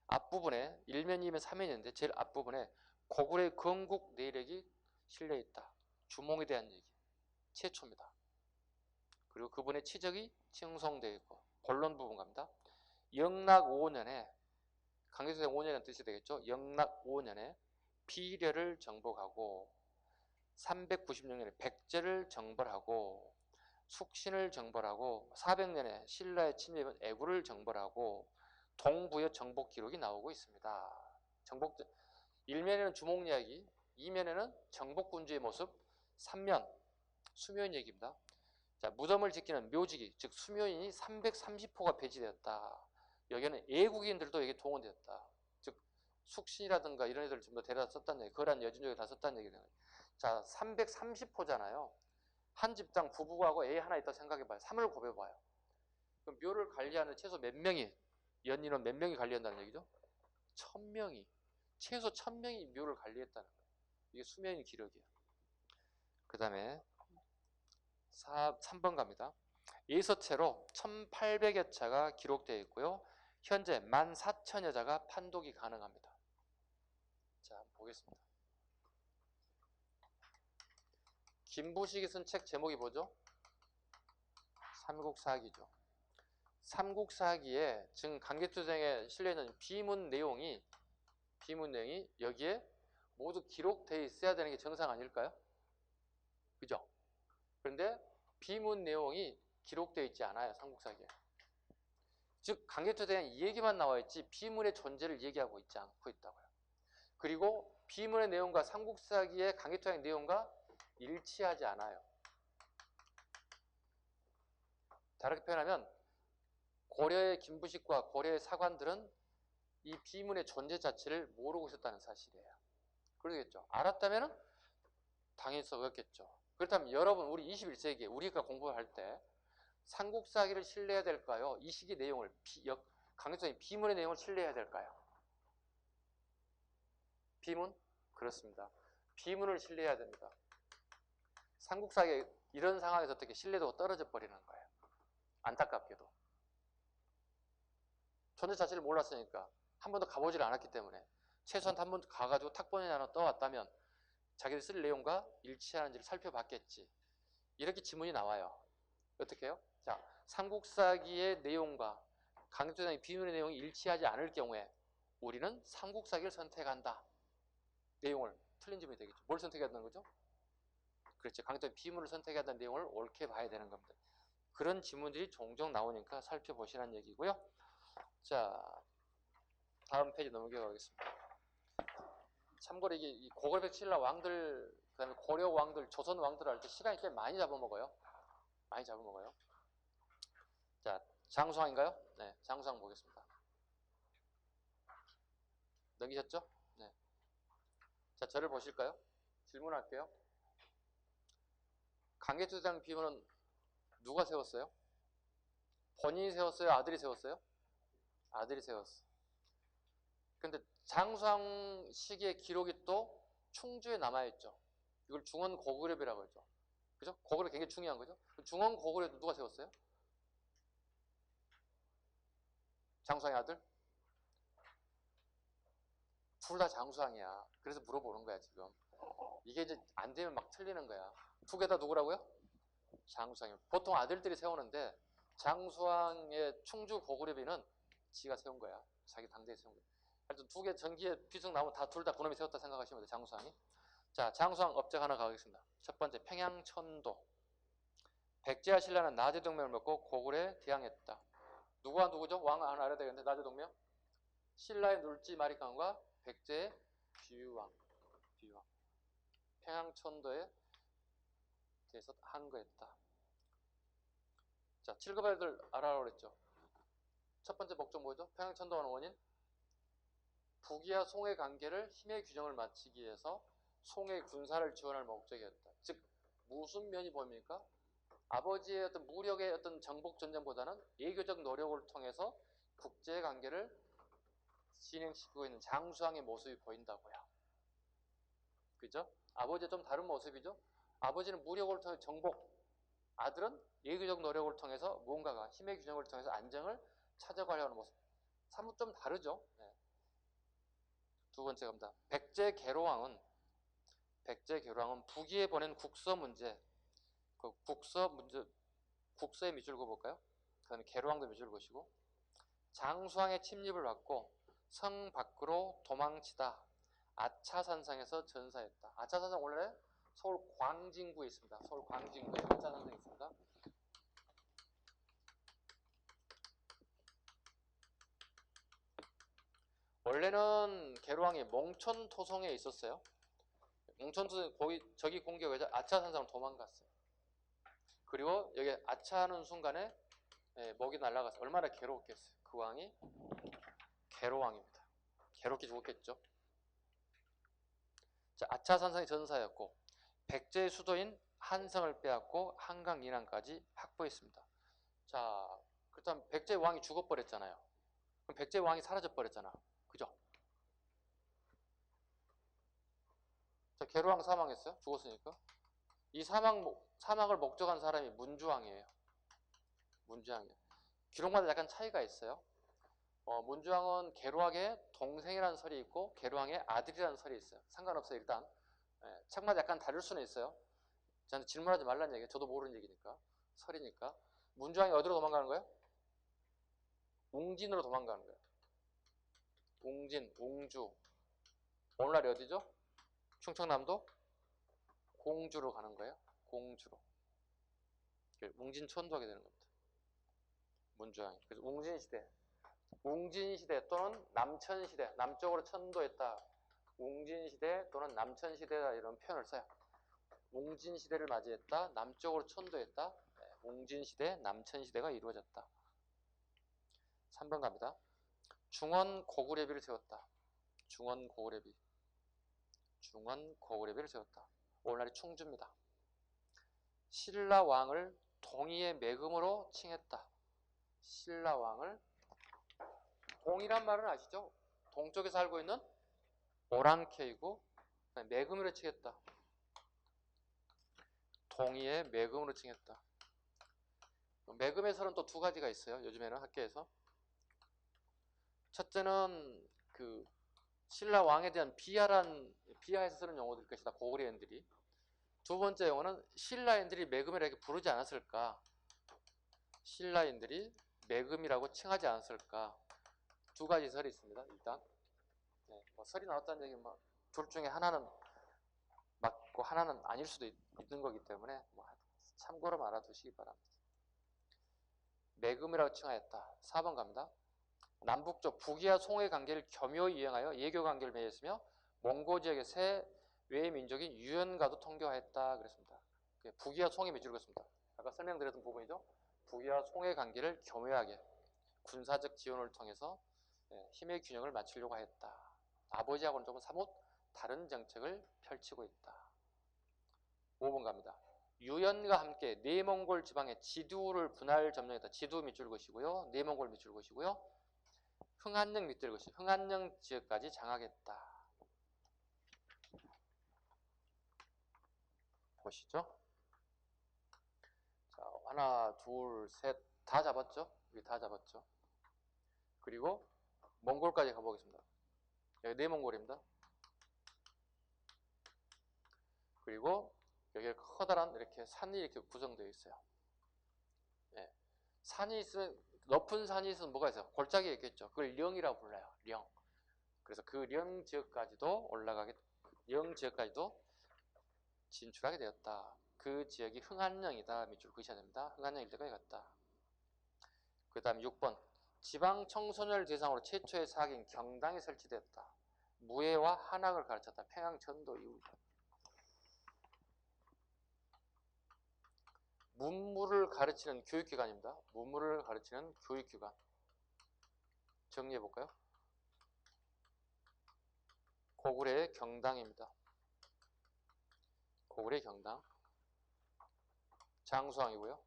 앞부분에 1면이면 3면인데 제일 앞부분에 고구려의 건국 내력이 실려있다. 주몽에 대한 얘기. 최초입니다. 그리고 그분의 치적이 칭송되어 있고 본론 부분 갑니다. 영락 5년에 강제토대왕 5년이라는 뜻이 되겠죠. 영락 5년에 비려를 정복하고 396년에 백제를 정벌하고 숙신을 정벌하고 400년에 신라의 침입은 애구를 정벌하고 동부의 정복 기록이 나오고 있습니다. 1면에는 주몽 이야기, 2면에는 정복군주의 모습, 3면 수묘인 얘기입니다. 자, 무덤을 지키는 묘지기, 즉 수묘인이 330호가 배치되었다. 여기는 애국인들도 여기 동원되었다. 즉 숙신이라든가 이런 애들을 좀 더 데려다 썼다는 얘기, 거란 여진족에 다 썼다는 얘기예요. 자, 330호잖아요. 한 집당 부부하고 애 하나 있다 생각해봐요. 3을 곱해봐요. 그럼 묘를 관리하는 최소 몇 명이, 연인은 몇 명이 관리한다는 얘기죠? 1000명이. 최소 1000명이 묘를 관리했다는 거예요. 이게 수명의 기록이에요. 그 다음에 3번 갑니다. 예서체로 1800여 차가 기록되어 있고요. 현재 14,000여 자가 판독이 가능합니다. 자, 한번 보겠습니다. 김부식이 쓴 책 제목이 뭐죠? 삼국사기죠. 삼국사기에 지금 강제토대왕에 실려있는 비문 내용이 여기에 모두 기록되어 있어야 되는 게 정상 아닐까요? 그죠? 그런데 비문 내용이 기록되어 있지 않아요. 삼국사기에. 즉 강제토대왕 이 얘기만 나와 있지 비문의 존재를 얘기하고 있지 않고 있다고요. 그리고 비문의 내용과 삼국사기의 강제토대왕 내용과 일치하지 않아요. 다르게 표현하면 고려의 김부식과 고려의 사관들은 이 비문의 존재 자체를 모르고 있었다는 사실이에요. 그러겠죠. 알았다면 당연히 써겠죠. 그렇다면 여러분 우리 21세기에 우리가 공부할 때 삼국사기를 신뢰해야 될까요? 이 시기 내용을 강제토대왕 비문의 내용을 신뢰해야 될까요? 비문? 그렇습니다. 비문을 신뢰해야 됩니다. 삼국사기 이런 상황에서 어떻게 신뢰도가 떨어져 버리는 거예요. 안타깝게도. 존재 자체를 몰랐으니까 한 번도 가보질 않았기 때문에 최소한 한 번 가가지고 탁본이 하나 떠왔다면 자기들 쓸 내용과 일치하는지를 살펴봤겠지. 이렇게 지문이 나와요. 어떻게 해요? 자, 삼국사기의 내용과 강제토대왕의 비문의 내용이 일치하지 않을 경우에 우리는 삼국사기를 선택한다. 내용을 틀린 지문이 되겠죠. 뭘 선택해야 되는 거죠? 그렇죠. 강제토대왕의 비문을 선택해야 한다는 내용을 옳게 봐야 되는 겁니다. 그런 지문들이 종종 나오니까 살펴보시라는 얘기고요. 자, 다음 페이지 넘겨가겠습니다. 참고로 이게 고구려 신라 왕들, 그 다음에 고려 왕들, 조선 왕들 할 때 시간이 꽤 많이 잡아먹어요. 많이 잡아먹어요. 자, 장수왕인가요? 네, 장수왕 보겠습니다. 넘기셨죠? 네. 자, 저를 보실까요? 질문할게요. 강개투장 비문은 누가 세웠어요? 본인이 세웠어요? 아들이 세웠어요? 아들이 세웠어. 근데 장수왕 시기의 기록이 또 충주에 남아있죠. 이걸 중원 고구려비라고 하죠. 그죠? 고구려 굉장히 중요한 거죠. 중원 고구려도 누가 세웠어요? 장수왕의 아들? 둘 다 장수왕이야. 그래서 물어보는 거야, 지금. 이게 이제 안 되면 막 틀리는 거야. 두 개 다 누구라고요? 장수왕이. 보통 아들들이 세우는데 장수왕의 충주 고구려비는 지가 세운 거야. 자기 당대에 세운 거야. 하여튼 두 개 전기에 비중 나오면 다 둘 다 그놈이 세웠다 생각하시면 돼요. 장수왕이. 자, 장수왕 업적 하나 가겠습니다. 첫 번째, 평양천도. 백제와 신라는 나제동맹을 맺고 고구려에 대항했다. 누구와 누구죠? 왕 하나 알아야 되겠는데 나제동맹. 신라의 눌지 마리강과 백제의 비유왕. 평양천도에 대해서 항거했다. 자, 7급 애들 알아라고 그랬죠. 첫 번째 목적 뭐죠? 평양천도하는 원인. 북이와 송의 관계를 힘의 균형을 맞추기 위해서 송의 군사를 지원할 목적이었다. 즉 무슨 면이 보입니까? 아버지의 어떤 무력의 어떤 정복 전쟁보다는 외교적 노력을 통해서 국제 관계를 진행시키고 있는 장수왕의 모습이 보인다고요. 그죠? 아버지와 좀 다른 모습이죠. 아버지는 무력을 통해 정복, 아들은 외교적 노력을 통해서 무언가가 힘의 균형을 통해서 안정을 찾아가려는 모습. 사뭇 좀 다르죠. 네. 두 번째 갑니다. 백제계로왕은 북위에 보낸 국서 문제, 그 국서의 밑줄 그어볼까요? 그 다음에 계로왕도 밑줄 그으시고, 장수왕의 침입을 받고 성 밖으로 도망치다 아차산성에서 전사했다. 아차산성 원래 서울 광진구에 있습니다. 서울 광진구에 아차산성이 있습니다. 원래는 계로왕이 몽천토성에 있었어요. 몽천토성 저기 공격해서 아차산성으로 도망갔어요. 그리고 여기 아차하는 순간에 목이 날아갔어요. 얼마나 괴로웠겠어요. 그 왕이 계로왕입니다. 괴롭게 죽었겠죠. 자, 아차산성이 전사였고 백제의 수도인 한성을 빼앗고 한강 이남까지 확보했습니다. 자, 그렇다면 백제 왕이 죽어버렸잖아요. 그럼 백제 왕이 사라져버렸잖아. 그죠? 자, 계로왕 사망했어요. 죽었으니까. 이 사망을 목적한 사람이 문주왕이에요. 문주왕이에요. 기록마다 약간 차이가 있어요. 문주왕은 계로왕의 동생이라는 설이 있고 계로왕의 아들이라는 설이 있어요. 상관없어요. 일단 책마다 약간 다를 수는 있어요. 저한테 질문하지 말라는 얘기예요. 저도 모르는 얘기니까. 설이니까. 문주왕이 어디로 도망가는 거예요? 웅진으로 도망가는 거예요. 웅진, 웅주. 오늘날이 어디죠? 충청남도 공주로 가는 거예요. 공주로. 웅진천도하게 되는 겁니다. 문주왕이. 그래서 웅진시대 또는 남천시대, 남쪽으로 천도했다. 웅진시대 또는 남천시대다 이런 표현을 써요. 웅진시대를 맞이했다. 남쪽으로 천도했다. 웅진시대, 남천시대가 이루어졌다. 3번 갑니다. 중원 고구려비를 세웠다. 중원 고구려비를 세웠다. 오늘날이 충주입니다. 신라왕을 동이의 매금으로 칭했다. 신라왕을, 동이란 말은 아시죠? 동쪽에 살고 있는 오랑캐이고 매금으로 칭했다. 동이의 매금으로 칭했다. 매금의 설은 또 두 가지가 있어요. 요즘에는 학계에서. 첫째는 그 신라 왕에 대한 비하해서 쓰는 용어들 것이다. 고구려인들이. 두 번째 용어는 신라인들이 매금이라고 이렇게 부르지 않았을까? 신라인들이 매금이라고 칭하지 않았을까? 두 가지 설이 있습니다. 일단 뭐 설이 나왔다는 얘기는 둘 중에 하나는 맞고 하나는 아닐 수도 있는 거기 때문에 참고로 알아두시기 바랍니다. 매금이라고 칭하였다. 4번 갑니다. 남북쪽 북이와 송의 관계를 겸효히 이행하여 예교 관계를 맺었으며 몽고 지역의 새 외의 민족인 유연과도 통교하였다. 그랬습니다. 북이와 송의 밑줄 그었습니다. 아까 설명드렸던 부분이죠. 북위와 송의 관계를 교묘하게 군사적 지원을 통해서 힘의 균형을 맞추려고 했다. 아버지하고는 조금 사뭇 다른 정책을 펼치고 있다. 5번 갑니다. 유연과 함께 내몽골 지방의 지두를 분할 점령했다. 지두 밑줄 것이고요. 내몽골 밑줄 것이고요. 흥한령 밑줄 것이 흥한령 지역까지 장악했다. 보시죠. 자, 하나, 둘, 셋 다 잡았죠? 여기 다 잡았죠? 그리고 몽골까지 가보겠습니다. 여기 내몽골입니다. 그리고 여기에 커다란 이렇게 산이 이렇게 구성되어 있어요. 예. 산이 있으면 높은 산이 있으면 뭐가 있어요? 골짜기 있겠죠. 그걸 령이라고 불러요. 령. 그래서 그 령 지역까지도 령 지역까지도 진출하게 되었다. 그 지역이 흥한령이다. 밑줄 그으셔야 됩니다. 흥한령 일대까지 갔다. 그 다음 6번. 지방 청소년을 대상으로 최초의 사학인 경당이 설치되었다. 무예와 한학을 가르쳤다. 평양 전도 이후. 문물을 가르치는 교육기관입니다. 문물을 가르치는 교육기관. 정리해볼까요? 고구려의 경당입니다. 고구려의 경당. 장수왕이고요.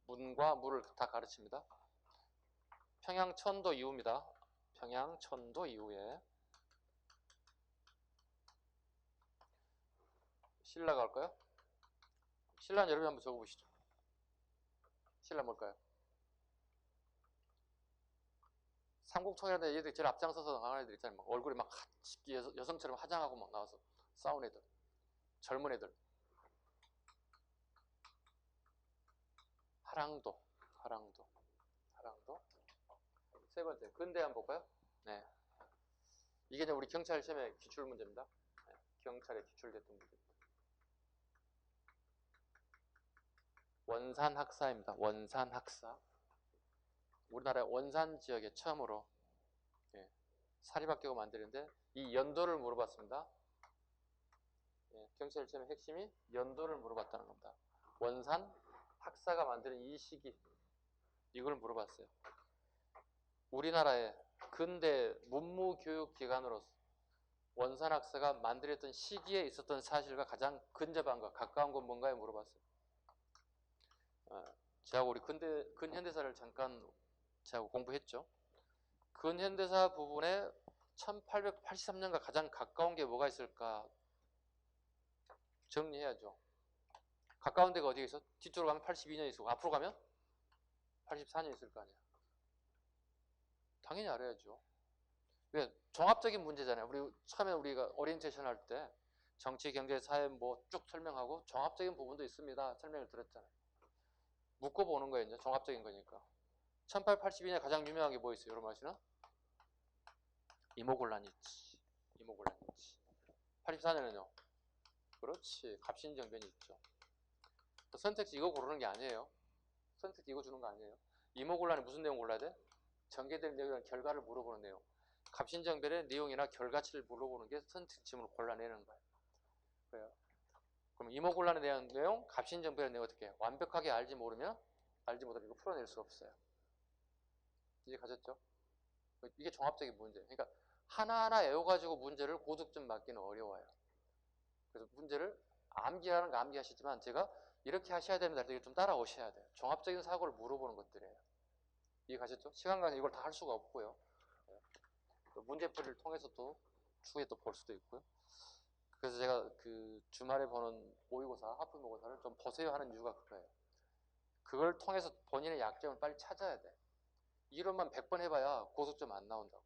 문과 물을 다 가르칩니다. 평양천도 이후입니다. 평양천도 이후에 신라가 할까요? 신라는 여러분이 한번 적어보시죠. 신라 뭘까요? 삼국통일하는데 얘들 제일 앞장서서 나가는 애들 있잖아요. 막 얼굴이 막 여성처럼 화장하고 막 나와서 싸운 애들. 젊은 애들. 하랑도. 세 번째, 근대 한번 볼까요? 네. 이게 이제 우리 경찰 시험의 기출 문제입니다. 네. 경찰에 기출됐던 문제입니다. 원산학사입니다. 원산학사. 우리나라 원산 지역에 처음으로 사립학교가 만드는데 이 연도를 물어봤습니다. 경찰 시험의 핵심이 연도를 물어봤다는 겁니다. 원산 학사가 만드는 이 시기, 이걸 물어봤어요. 우리나라의 근대 문무교육기관으로서 원산학사가 만들었던 시기에 있었던 사실과 가장 근접한 것, 가까운 건 뭔가에 물어봤어요. 제하고 우리 근현대사를 잠깐 제하고 공부했죠. 근현대사 부분에 1883년과 가장 가까운 게 뭐가 있을까 정리해야죠. 가까운 데가 어디에 있어? 뒤쪽으로 가면 82년이 있고 앞으로 가면 84년이 있을 거 아니야. 당연히 알아야죠. 왜? 종합적인 문제잖아요. 우리 처음에 우리가 오리엔테이션 할 때 정치, 경제, 사회 뭐 쭉 설명하고 종합적인 부분도 있습니다. 설명을 드렸잖아요. 묶어보는 거예요. 이제 종합적인 거니까. 1882년에 가장 유명한 게 뭐 있어요? 여러분 아시나? 이모곤란이 있지. 84년에는요. 그렇지. 갑신정변이 있죠. 또 선택지 이거 고르는 게 아니에요. 선택지 이거 주는 거 아니에요. 이모곤란에 무슨 내용 골라야 돼? 전개될 내용이랑 결과를 물어보는 내용. 갑신정변의 내용이나 결과치를 물어보는 게 선택지문을 골라내는 거예요. 그래요. 그럼 이모곤란에 대한 내용, 갑신정변의 내용 어떻게 해요? 완벽하게 알지 못하면 이거 풀어낼 수 없어요. 이제 가셨죠? 이게 종합적인 문제예요. 그러니까 하나하나 외워가지고 문제를 고득점 맞기는 어려워요. 그래서 문제를 암기하는 거 암기하시지만 제가 이렇게 하셔야 됩니다. 이렇게 좀 따라오셔야 돼요. 종합적인 사고를 물어보는 것들이에요. 이해 가셨죠? 시간 관계 이걸 다 할 수가 없고요. 문제풀이를 통해서 또 추후에 또 볼 수도 있고요. 그래서 제가 그 주말에 보는 모의고사, 하프 모의고사를 좀 보세요 하는 이유가 그거예요. 그걸 통해서 본인의 약점을 빨리 찾아야 돼. 이론만 100번 해봐야 고득점 안 나온다고.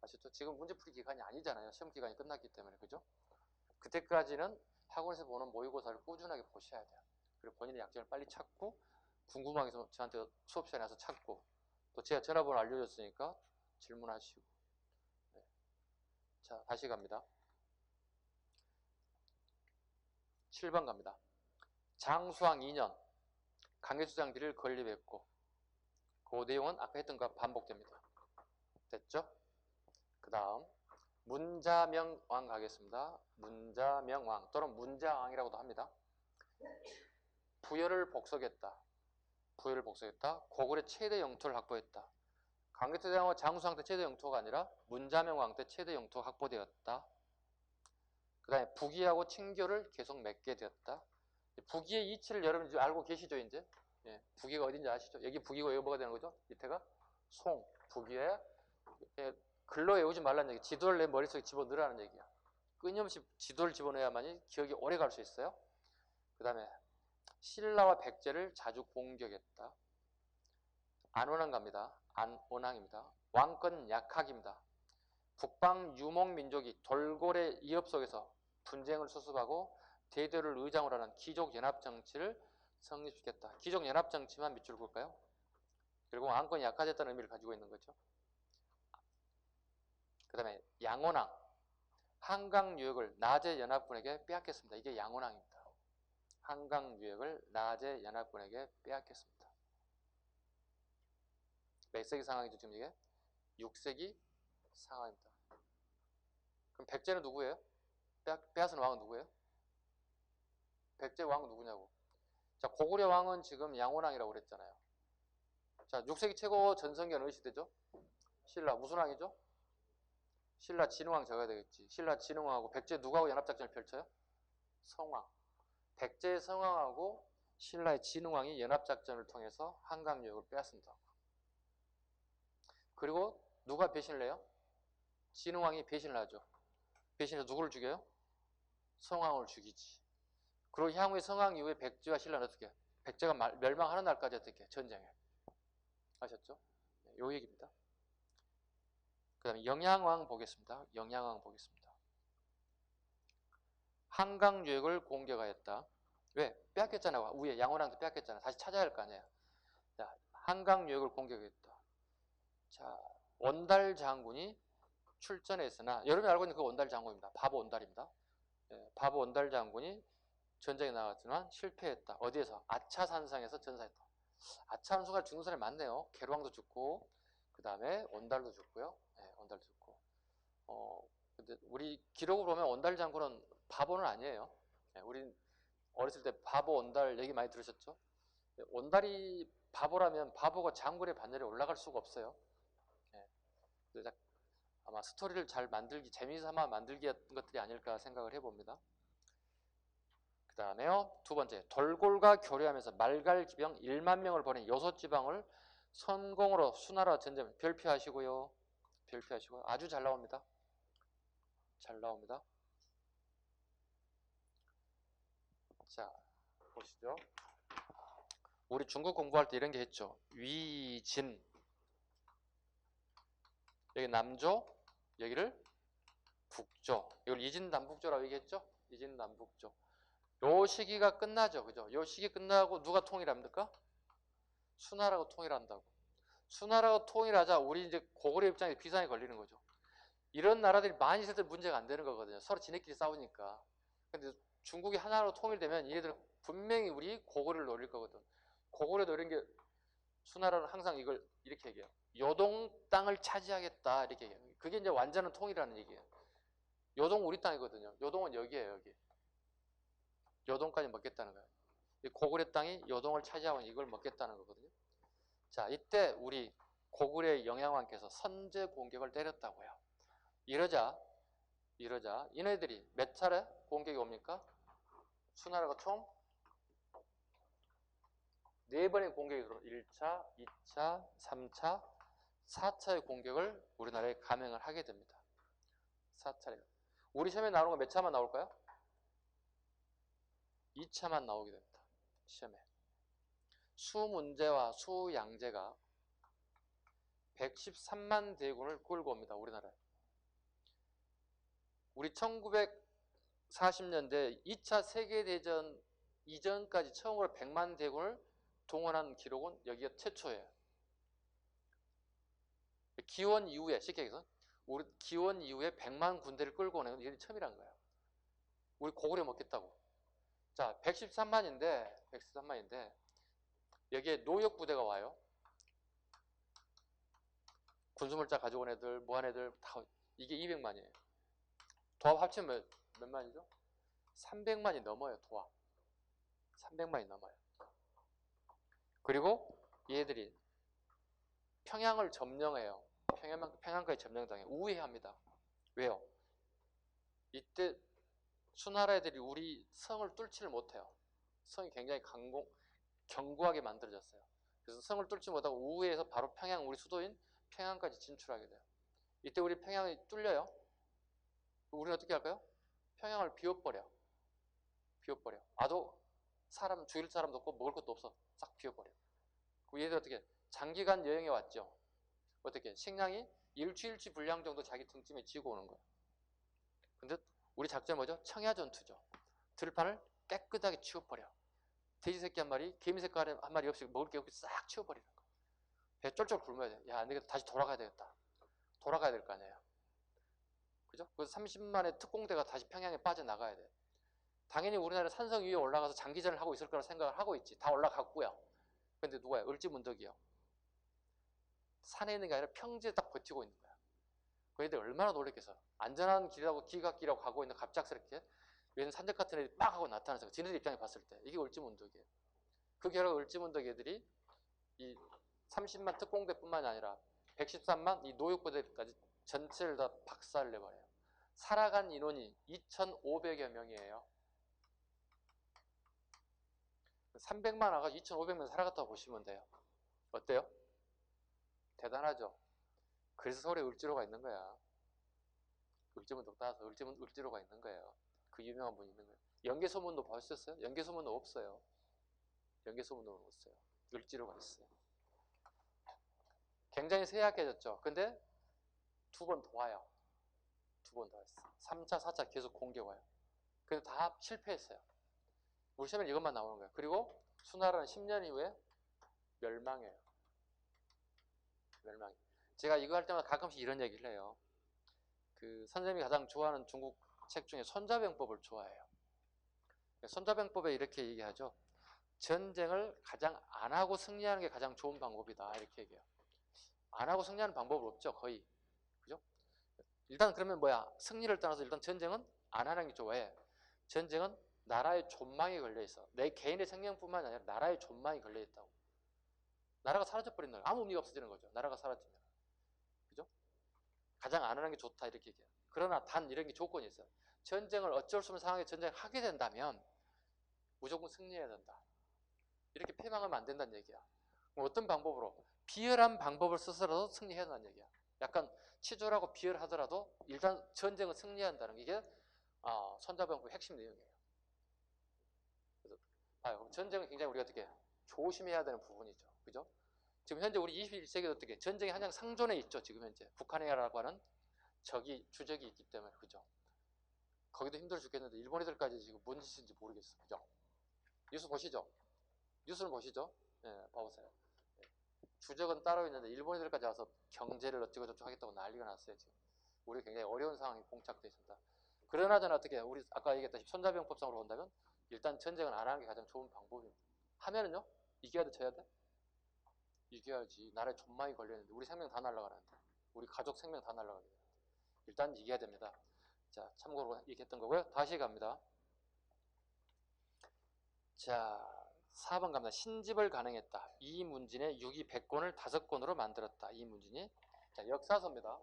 아셨죠? 지금 문제풀이 기간이 아니잖아요. 시험 기간이 끝났기 때문에. 그죠? 그때까지는 학원에서 보는 모의고사를 꾸준하게 보셔야 돼요. 그리고 본인의 약점을 빨리 찾고 궁금한 게 있으면 저한테 수업 시간에 와서 찾고 또 제가 전화번호 알려줬으니까 질문하시고. 네. 자, 다시 갑니다. 7번 갑니다. 장수왕 2년 강개수장비를 건립했고 그 내용은 아까 했던 것과 반복됩니다. 됐죠? 그 다음 문자명왕 가겠습니다. 문자명왕 또는 문자왕이라고도 합니다. 부여를 복속했다. 부여를 복속했다. 고구려 최대 영토를 확보했다. 강개토대왕은 장수왕 때 최대 영토가 아니라 문자명왕 때 최대 영토가 확보되었다. 그 다음에 북위하고 친교를 계속 맺게 되었다. 북위의 이치를 여러분 이제 알고 계시죠, 이제? 예, 북위가 어딘지 아시죠? 여기 북위고 여기 뭐가 되는 거죠? 밑에가 송, 북위에 글로 외우지 말라는 얘기. 지도를 내 머릿속에 집어넣으라는 얘기야. 끊임없이 지도를 집어넣어야만이 기억이 오래 갈 수 있어요. 그 다음에 신라와 백제를 자주 공격했다. 안원항 갑니다. 안원항입니다. 왕권 약학입니다. 북방 유목민족이 돌고래 이업 속에서 분쟁을 수습하고 대대를 의장으로 하는 귀족연합정치를 성립시켰다. 귀족연합정치만 밑줄 볼까요? 결국 왕권이 약화됐다는 의미를 가지고 있는 거죠. 그 다음에 양원항. 한강 유역을 나제 연합군에게 빼앗겼습니다. 이게 양원항입니다. 한강 유역을 나제 연합군에게 빼앗겼습니다. 몇 세기 상황이죠, 지금 이게? 6세기 상황입니다. 그럼 백제는 누구예요? 빼앗은 왕은 누구예요? 백제 왕은 누구냐고. 자, 고구려 왕은 지금 양원왕이라고 그랬잖아요. 자, 6세기 최고 전성기는 어느 시대죠? 신라. 무슨 왕이죠? 신라 진흥왕 적어야 되겠지. 신라 진흥왕하고 백제 누구하고 연합작전을 펼쳐요? 성왕. 백제 성왕하고 신라의 진흥왕이 연합작전을 통해서 한강유역을 빼앗습니다. 그리고 누가 배신을 해요? 진흥왕이 배신을 하죠. 배신해서 누구를 죽여요? 성왕을 죽이지. 그리고 향후에 성왕 이후에 백제와 신라는 어떻게 해요? 백제가 멸망하는 날까지 어떻게 해요? 전쟁해. 아셨죠? 네, 요 얘기입니다. 그 다음에 영양왕 보겠습니다. 영양왕 보겠습니다. 한강 유역을 공격하였다. 왜? 빼앗겼잖아. 위에 양원왕도 빼앗겼잖아. 다시 찾아야 할 거 아니에요. 자, 한강 유역을 공격했다. 자, 원달 장군이 출전했으나 여러분이 알고 있는 그 원달 장군입니다. 바보 원달입니다. 예, 바보 원달 장군이 전쟁에 나갔지만 실패했다. 어디에서? 아차산성에서 전사했다. 아차산성가 죽는 사람이 많네요. 계루왕도 죽고 그 다음에 원달도 죽고요. 네, 원달도 죽고. 근데 우리 기록을 보면 원달 장군은 바보는 아니에요. 네, 우리 어렸을 때 바보 원달 얘기 많이 들으셨죠? 네, 원달이 바보라면 바보가 장군의 반열에 올라갈 수가 없어요. 네, 아마 스토리를 잘 만들기, 재미삼아 만들기 했던 것들이 아닐까 생각을 해봅니다. 그 다음에요, 두 번째, 돌골과 교류하면서 말갈 기병 1만 명을 보낸 요소지방을 성공으로 수나라 전쟁 별표하시고요. 별표하시고요. 아주 잘 나옵니다. 잘 나옵니다. 자, 보시죠. 우리 중국 공부할 때 이런 게 했죠. 위진. 여기 남조, 여기를 북조. 이걸 이진남북조라고 얘기했죠? 이진남북조. 요 시기가 끝나죠. 그죠? 요 시기 끝나고 누가 통일합니까? 수나라가 통일한다고. 수나라가 통일하자 우리 이제 고구려 입장에 비상이 걸리는 거죠. 이런 나라들이 많이 있을 때 문제가 안 되는 거거든요. 서로 지네끼리 싸우니까. 근데 중국이 하나로 통일되면 얘네들은 분명히 우리 고구려를 노릴 거거든. 고구려 노린 게 수나라는 항상 이걸 이렇게 얘기해요. 요동 땅을 차지하겠다 이렇게 얘기해요. 그게 이제 완전한 통일이라는 얘기예요. 요동 우리 땅이거든요. 요동은 여기예요. 여기. 요동까지 먹겠다는 거예요. 고구려 땅이 요동을 차지하고 이걸 먹겠다는 거거든요. 자, 이때 우리 고구려의 영양왕께서 선제 공격을 때렸다고요. 이러자 얘네들이 몇 차례 공격이 옵니까? 수나라가 총 4번의 공격이 들어. 1차, 2차, 3차, 4차의 공격을 우리나라에 감행을 하게 됩니다. 4차례. 우리 시험에 나오는 거 몇 차만 나올까요? 2차만 나오게 됩니다. 시험에. 수문제와 수양제가 113만 대군을 끌고 옵니다. 우리나라에. 우리 1940년대 2차 세계대전 이전까지 처음으로 100만 대군을 동원한 기록은 여기가 최초예요. 기원 이후에, 쉽게 얘기해서 우리 기원 이후에 100만 군대를 끌고 오는 건 이게 처음이란 거예요. 우리 고구려 먹겠다고. 자, 113만인데 여기에 노역 부대가 와요. 군수물자 가져온 애들, 뭐한 애들 다 이게 200만이에요. 도합 합치면 몇 만이죠? 300만이 넘어요. 도합. 300만이 넘어요. 그리고 얘들이 평양을 점령해요. 평양까지 점령당해. 우회합니다. 왜요? 이때 수나라 애들이 우리 성을 뚫지를 못해요. 성이 굉장히 견고하게 만들어졌어요. 그래서 성을 뚫지 못하고 우회해서 바로 평양, 우리 수도인 평양까지 진출하게 돼요. 이때 우리 평양이 뚫려요. 우리는 어떻게 할까요? 평양을 비워버려. 아도 사람 죽일 사람도 없고 먹을 것도 없어. 싹 비워버려. 그 얘들 어떻게 장기간 여행해 왔죠. 어떻게 식량이 일주일치 분량 정도 자기 등짐에 지고 오는 거예요. 근데 우리 작전 뭐죠? 청야 전투죠. 들판을 깨끗하게 치워버려. 돼지 새끼 한 마리, 개미 새끼 한 마리 없이 먹을 게 없이 싹 치워버리는 거예요. 배 쫄쫄 굶어야 돼. 야, 안 되겠다. 다시 돌아가야 되겠다. 돌아가야 될 거 아니에요. 그죠? 그래서 30만의 특공대가 다시 평양에 빠져나가야 돼. 당연히 우리나라 산성 위에 올라가서 장기전을 하고 있을 거라 생각을 하고 있지. 다 올라갔고요. 근데 누가요? 을지문덕이요. 산에 있는 게 아니라 평지에 딱 버티고 있는 거야. 그 애들 얼마나 놀랬겠어. 안전한 길이라고 기갓길이라고 가고 있는 갑작스럽게 웬 산적 같은 애들이 빡 하고 나타나서 지네들 입장에 봤을 때 이게 을지문덕이에요. 그 결과 을지문덕 애들이 이 30만 특공대뿐만이 아니라 113만 이 노역부대까지 전체를 다 박살을 내버려요. 살아간 인원이 2,500여 명이에요. 300만 와가지고 2,500명 살아갔다고 보시면 돼요. 어때요? 대단하죠? 그래서 서울에 을지로가 있는 거야. 을지문덕 따라서 을지로가 있는 거예요. 그 유명한 분이 있는 거예요. 연개소문도 보셨어요? 연개소문은 없어요. 연개소문은 없어요. 을지로가 있어요. 굉장히 세약해졌죠. 근데 두 번 더 와요. 두 번 더 했어. 3차, 4차 계속 공격 와요. 근데 다 실패했어요. 우리 시험에 이것만 나오는 거예요. 그리고 수나라는 10년 이후에 멸망해요. 멸망해. 제가 이거 할 때마다 가끔씩 이런 얘기를 해요. 그 선생님이 가장 좋아하는 중국 책 중에 손자병법을 좋아해요. 손자병법에 이렇게 얘기하죠. 전쟁을 가장 안 하고 승리하는 게 가장 좋은 방법이다. 이렇게 얘기해요. 안 하고 승리하는 방법은 없죠. 거의. 그죠? 일단 그러면 뭐야? 승리를 떠나서 일단 전쟁은 안 하는 게 좋아해. 전쟁은 나라의 존망이 걸려있어. 내 개인의 생명뿐만 아니라 나라의 존망이 걸려있다고. 나라가 사라져버리는 거예요. 아무 의미가 없어지는 거죠. 나라가 사라지면. 그죠? 가장 안 하는 게 좋다. 이렇게 얘기해요. 그러나 단 이런 게 조건이 있어요. 전쟁을 어쩔 수 없는 상황에 전쟁을 하게 된다면 무조건 승리해야 된다. 이렇게 패망하면 안 된다는 얘기야. 그럼 어떤 방법으로? 비열한 방법을 써서라도 승리해야 된다는 얘기야. 약간 치졸하고 비열하더라도 일단 전쟁은 승리해야 한다는 게 이게 손자병법의 핵심 내용이에요. 그래서 그럼 전쟁은 굉장히 우리가 어떻게 조심해야 되는 부분이죠. 그죠? 지금 현재 우리 21세기도 어떻게 전쟁이 한창 상존에 있죠. 지금 현재 북한이라고 하는 주적이 있기 때문에. 그죠? 거기도 힘들어 죽겠는데 일본 애들까지 지금 뭔 짓인지 모르겠어. 그죠? 뉴스 보시죠? 뉴스는 보시죠? 네, 봐보세요. 주적은 따로 있는데 일본 애들까지 와서 경제를 어쩌고저쩌고 하겠다고 난리가 났어요. 지금 우리 굉장히 어려운 상황이 봉착되어 있습니다. 그러나 저는 어떻게 우리 아까 얘기했다시피 손자병법상으로 본다면 일단 전쟁은 안 하는 게 가장 좋은 방법입니다. 하면은요 이겨야 돼 져야 돼? 이겨야지. 나라에 존망이 걸려있는데 우리 생명 다 날아가는데 우리 가족 생명 다 날아가게 되는데 일단 이겨야 됩니다. 자, 참고로 얘기했던 거고요. 다시 갑니다. 자, 4번 갑니다. 신집을 가능했다. 이문진의 유기 100권을 5권으로 만들었다. 이문진이. 자, 역사서입니다.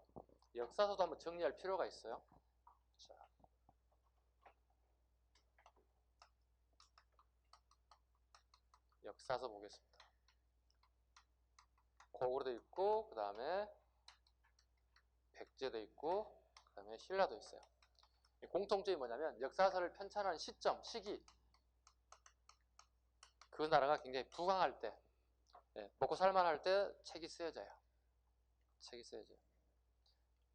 역사서도 한번 정리할 필요가 있어요. 자, 역사서 보겠습니다. 고구려도 있고 그 다음에 백제도 있고 그 다음에 신라도 있어요. 공통점이 뭐냐면 역사서를 편찬하는 시기 그 나라가 굉장히 부강할 때 먹고 살만할 때 책이 쓰여져요. 책이 쓰여져요.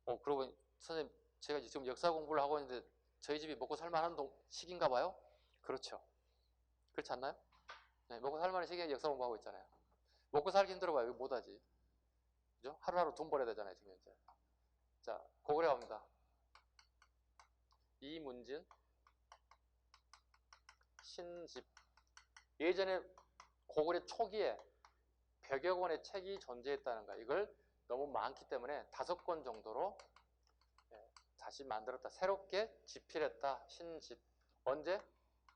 그러고 보니 선생님 제가 지금 역사 공부를 하고 있는데 저희 집이 먹고 살만한 시기인가 봐요? 그렇죠. 그렇지 않나요? 네, 먹고 살만한 시기에 역사 공부하고 있잖아요. 먹고 살기 힘들어 봐요. 이거 못하지. 그죠? 하루하루 돈 벌어야 되잖아요. 지금 현재. 자, 고구려 갑니다. 이문진 신집. 예전에 고구려 초기에 100여 권의 책이 존재했다는 거. 이걸 너무 많기 때문에 5권 정도로 다시 만들었다. 새롭게 집필했다. 신집. 언제?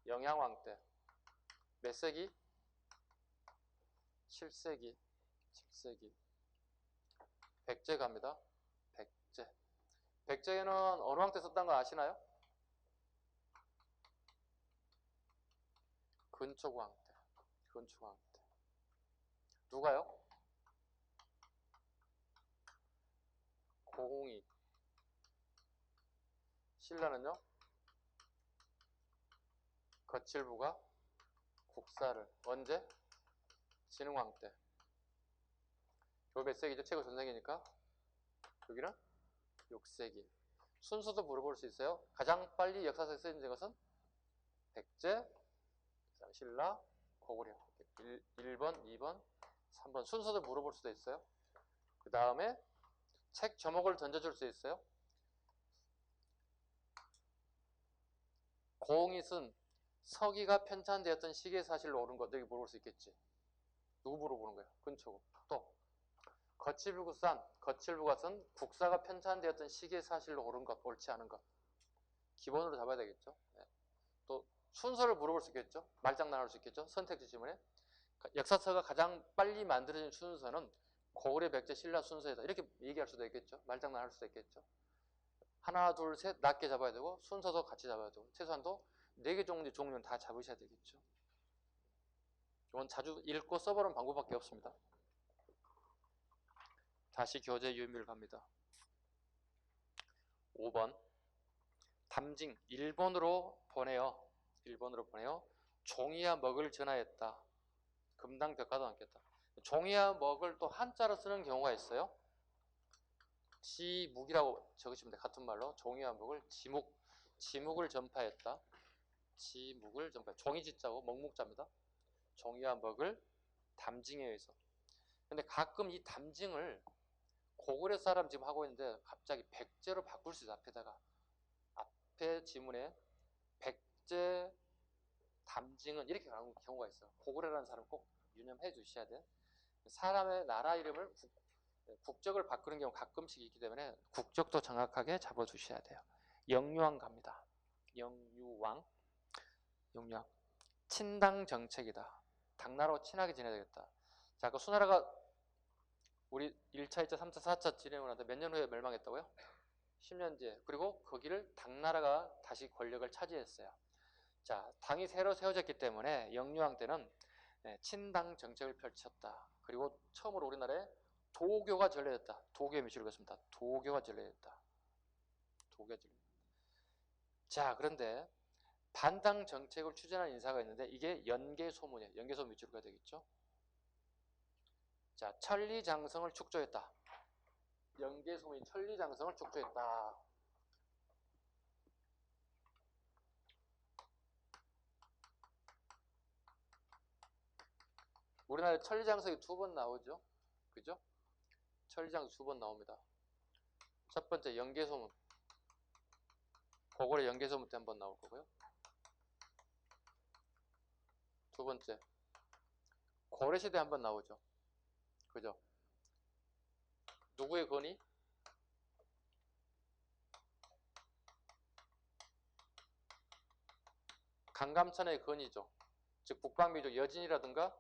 영양왕 때. 몇 세기? 7세기 백제 갑니다. 백제는 어느 왕 때 썼다는 거 아시나요? 근초광 때. 누가요? 공이. 신라는요? 거칠부가 국사를. 언제? 진흥왕 때. 요 몇 세기죠? 최고 전성기니까. 여기는 6세기. 순서도 물어볼 수 있어요. 가장 빨리 역사서에 쓰여진 것은 백제, 신라, 고구려. 1번, 2번, 3번. 순서도 물어볼 수도 있어요. 그 다음에 책 제목을 던져줄 수 있어요. 고흥이 쓴 서기가 편찬되었던 시기의 사실로 옳은 것. 여기 물어볼 수 있겠지. 누구 물어보는 거야? 근초고. 또 거칠부가 쓴 국사가 편찬되었던 시기의 사실로 옳은 것, 옳지 않은 것. 기본으로 잡아야 되겠죠. 네. 또 순서를 물어볼 수 있겠죠. 말장난할 수 있겠죠. 선택지 지문에. 역사서가 가장 빨리 만들어진 순서는 고구려, 백제, 신라 순서이다. 이렇게 얘기할 수도 있겠죠. 말장난할 수도 있겠죠. 하나, 둘, 셋 낮게 잡아야 되고 순서도 같이 잡아야 되고 최소한도 4개 종류는 다 잡으셔야 되겠죠. 이건 자주 읽고 써보는 방법밖에 없습니다. 다시 교재 유의미를 갑니다. 5번 담징 일본으로 보내어 종이와 먹을 전하였다. 금당 벽가도 않겠다. 종이와 먹을 또 한자로 쓰는 경우가 있어요. 지묵이라고 적으시면 돼요. 같은 말로 종이와 먹을 지묵을 전파했다. 종이지자고 먹묵자입니다. 종이와 먹을 담징에 의해서. 근데 가끔 이 담징을 고구려 사람 지금 하고 있는데 갑자기 백제로 바꿀 수 있어요. 앞에 지문에 백제 담징은 이렇게 가는 경우가 있어요. 고구려라는 사람 꼭 유념해 주셔야 돼요. 사람의 나라 이름을 국적을 바꾸는 경우 가끔씩 있기 때문에 국적도 정확하게 잡아주셔야 돼요. 영유왕 갑니다. 영유왕. 친당 정책이다. 당나라와 친하게 지내야 되겠다. 자, 그 수나라가 우리 1차, 2차, 3차, 4차 진행을 하는데 몇 년 후에 멸망했다고요? 10년 뒤에. 그리고 거기를 당나라가 다시 권력을 차지했어요. 자, 당이 새로 세워졌기 때문에 영유왕 때는 친당 정책을 펼쳤다. 그리고 처음으로 우리나라에 도교가 전래됐다. 도교의 미치를 읽었습니다. 도교가 전래됐다. 자, 그런데 반당 정책을 추진한 인사가 있는데 이게 연개소문이에요. 연개소문 미치가 되겠죠. 자, 천리장성을 축조했다. 연개소문이 천리장성을 축조했다. 우리나라에 천리장성이 2번 나오죠. 그죠? 천리장성 2번 나옵니다. 첫 번째 연개소문. 고구려 연개소문 때 한번 나올 거고요. 두 번째 고려시대 한번 나오죠. 그죠? 누구의 건의? 강감찬의 건의죠. 즉 북방미족 여진이라든가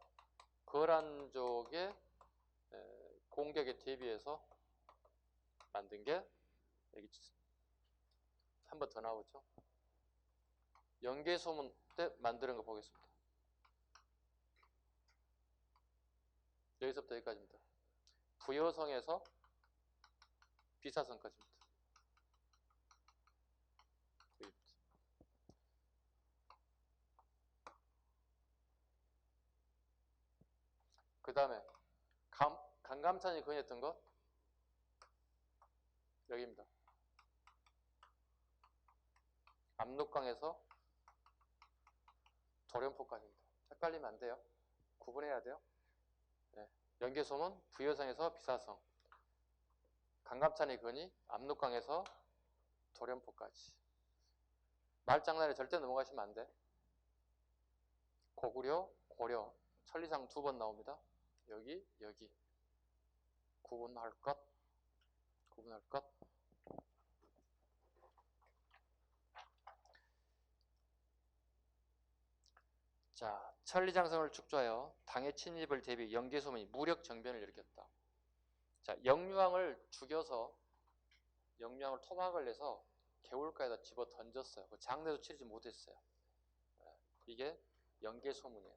거란족의 공격에 대비해서 만든 게 여기 한 번 더 나오죠. 연개소문 때 만드는 거 보겠습니다. 여기서부터 여기까지입니다. 부여성에서 비사성까지입니다. 그 다음에 강감찬이 건의했던 것 여기입니다. 압록강에서 도련포까지입니다. 헷갈리면 안 돼요. 구분해야 돼요. 네. 연개소문 부여성에서 비사성, 강감찬이 건의 압록강에서 도련포까지. 말장난에 절대 넘어가시면 안 돼. 고구려, 고려, 천리장 2번 나옵니다. 여기 구분할 것. 자, 천리장성을 축조하여 당의 침입을 대비 영계소문이 무력 정변을 일으켰다. 자, 영유왕을 죽여서 영유왕을 토막을 내서 개울가에다 집어 던졌어요. 그 장례도 치르지 못했어요. 이게 영계소문이에요.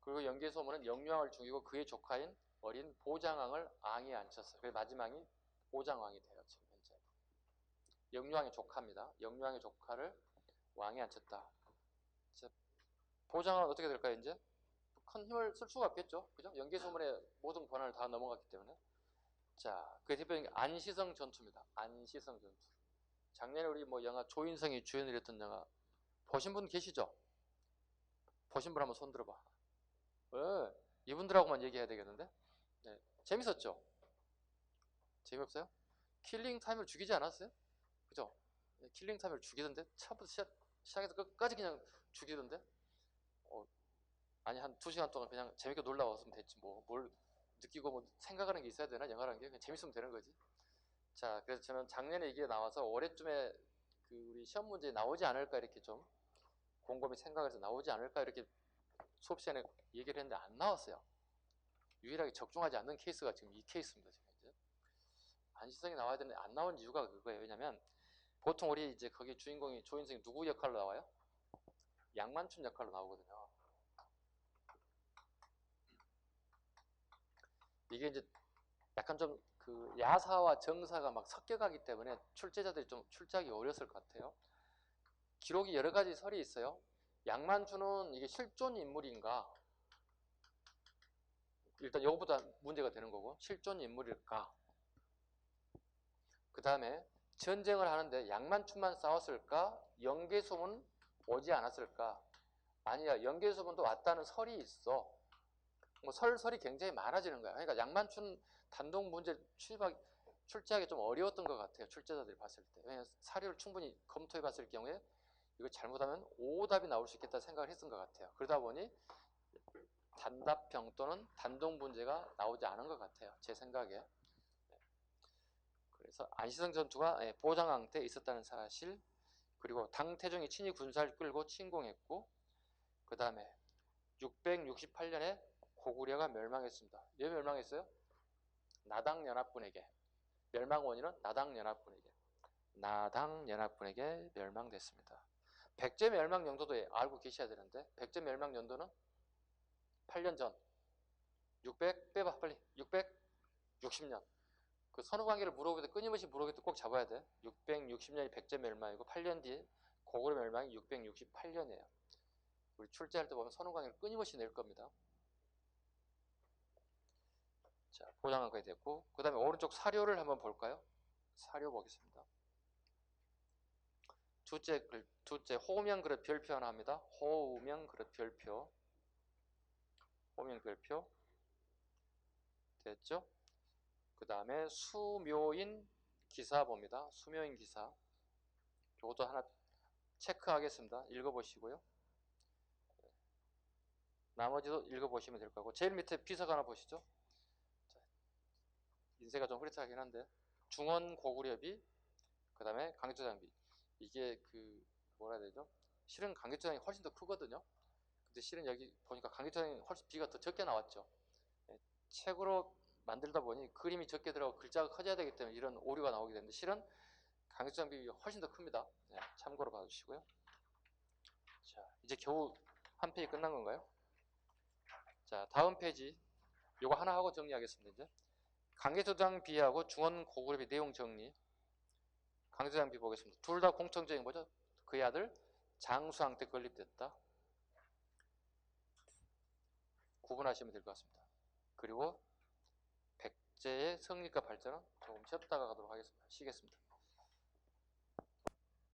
그리고 영계소문은 영유왕을 죽이고 그의 조카인 어린 보장왕을 앙에 앉혔어요. 그래서 마지막이 보장왕이 돼요. 지금 현재. 영유왕의 조카입니다. 영유왕의 조카를 왕에 앉혔다. 보장왕은 어떻게 될까요? 이제 큰 힘을 쓸 수가 없겠죠. 그죠? 영계소문의 모든 권한을 다 넘어갔기 때문에. 자, 그 대표적인 게 안시성 전투입니다. 안시성 전투. 작년에 우리 뭐 영화 조인성이 주연을 했던 영화 보신 분 계시죠? 보신 분 한번 손 들어봐. 네, 이분들하고만 얘기해야 되겠는데? 네, 재밌었죠? 재미없어요? 킬링 타임을 죽이지 않았어요? 그죠? 네, 킬링 타임을 죽이던데? 처음부터 시작해서 끝까지 그냥 죽이던데? 아니 한 2시간 동안 그냥 재밌게 놀다 왔으면 됐지 뭐 뭘 느끼고 뭐 생각하는 게 있어야 되나 영화라는 게 그냥 재밌으면 되는 거지. 자, 그래서 저는 작년에 이게 나와서 올해쯤에 그 우리 시험 문제 나오지 않을까 이렇게 좀 곰곰이 생각해서 나오지 않을까 이렇게 수업 시간에 얘기를 했는데 안 나왔어요. 유일하게 적중하지 않는 케이스가 지금 이 케이스입니다. 지금 이제 안시성이 나와야 되는데 안 나온 이유가 그거예요. 왜냐면 보통 우리 이제 거기 주인공이 조인성이 누구 역할로 나와요? 양만춘 역할로 나오거든요. 이게 이제 약간 좀 그 야사와 정사가 막 섞여가기 때문에 출제자들이 좀 출제하기 어려웠을 것 같아요. 기록이 여러 가지 설이 있어요. 양만춘은 이게 실존 인물인가? 일단 이거보다 문제가 되는 거고 실존 인물일까? 그 다음에 전쟁을 하는데 양만춘만 싸웠을까? 영계소문 오지 않았을까? 아니야, 영계소문도 왔다는 설이 있어. 뭐 설이 굉장히 많아지는 거야. 그러니까 양만춘 단독 문제 출제하기 좀 어려웠던 것 같아요. 출제자들이 봤을 때. 왜냐하면 사료를 충분히 검토해 봤을 경우에 이거 잘못하면 오답이 나올 수 있겠다 생각을 했던 것 같아요. 그러다 보니 단답형 또는 단독 문제가 나오지 않은 것 같아요. 제 생각에. 그래서 안시성 전투가 보장왕 때 있었다는 사실, 그리고 당태종이 친히 군사를 끌고 침공했고, 그 다음에 668년에 고구려가 멸망했습니다. 왜 멸망했어요? 나당연합군에게. 멸망 원인은 나당연합군에게 멸망됐습니다. 백제 멸망 연도도 알고 계셔야 되는데 백제 멸망 연도는 8년 전 600 빼봐 빨리 660년. 그 선후관계를 물어볼 때 끊임없이 물어볼 때 꼭 잡아야 돼. 660년이 백제 멸망이고 8년 뒤에 고구려 멸망이 668년이에요. 우리 출제할 때 보면 선후관계를 끊임없이 낼 겁니다. 자, 보장관계 됐고, 그 다음에 오른쪽 사료를 한번 볼까요? 사료 보겠습니다. 두째 호명 그릇 별표 하나 합니다. 호명 그릇 별표. 호명 별표 됐죠? 그 다음에 수묘인 기사 봅니다. 수묘인 기사. 이것도 하나 체크하겠습니다. 읽어보시고요. 나머지도 읽어보시면 될 거고, 제일 밑에 비석 하나 보시죠. 인쇄가 좀 흐릿하긴 한데, 중원 고구려비, 그 다음에 강조장비. 이게 그 뭐라 해야 되죠? 실은 강조장이 훨씬 더 크거든요. 근데 실은 여기 보니까 강조장이 훨씬 비가 더 적게 나왔죠. 책으로 만들다 보니 그림이 적게 들어가고 글자가 커져야 되기 때문에 이런 오류가 나오게 되는데 실은 강조장 비율이 훨씬 더 큽니다. 참고로 봐주시고요. 자, 이제 겨우 한 페이지 끝난 건가요? 자, 다음 페이지 요거 하나 하고 정리하겠습니다. 이제 강개토장 비하고 중원 고구려비 내용 정리. 강개토장 비 보겠습니다. 둘 다 공통적인 거죠. 그의 아들 장수왕 때 건립됐다. 구분하시면 될 것 같습니다. 그리고 백제의 성립과 발전은 조금 쉬었다가 가도록 하겠습니다. 쉬겠습니다.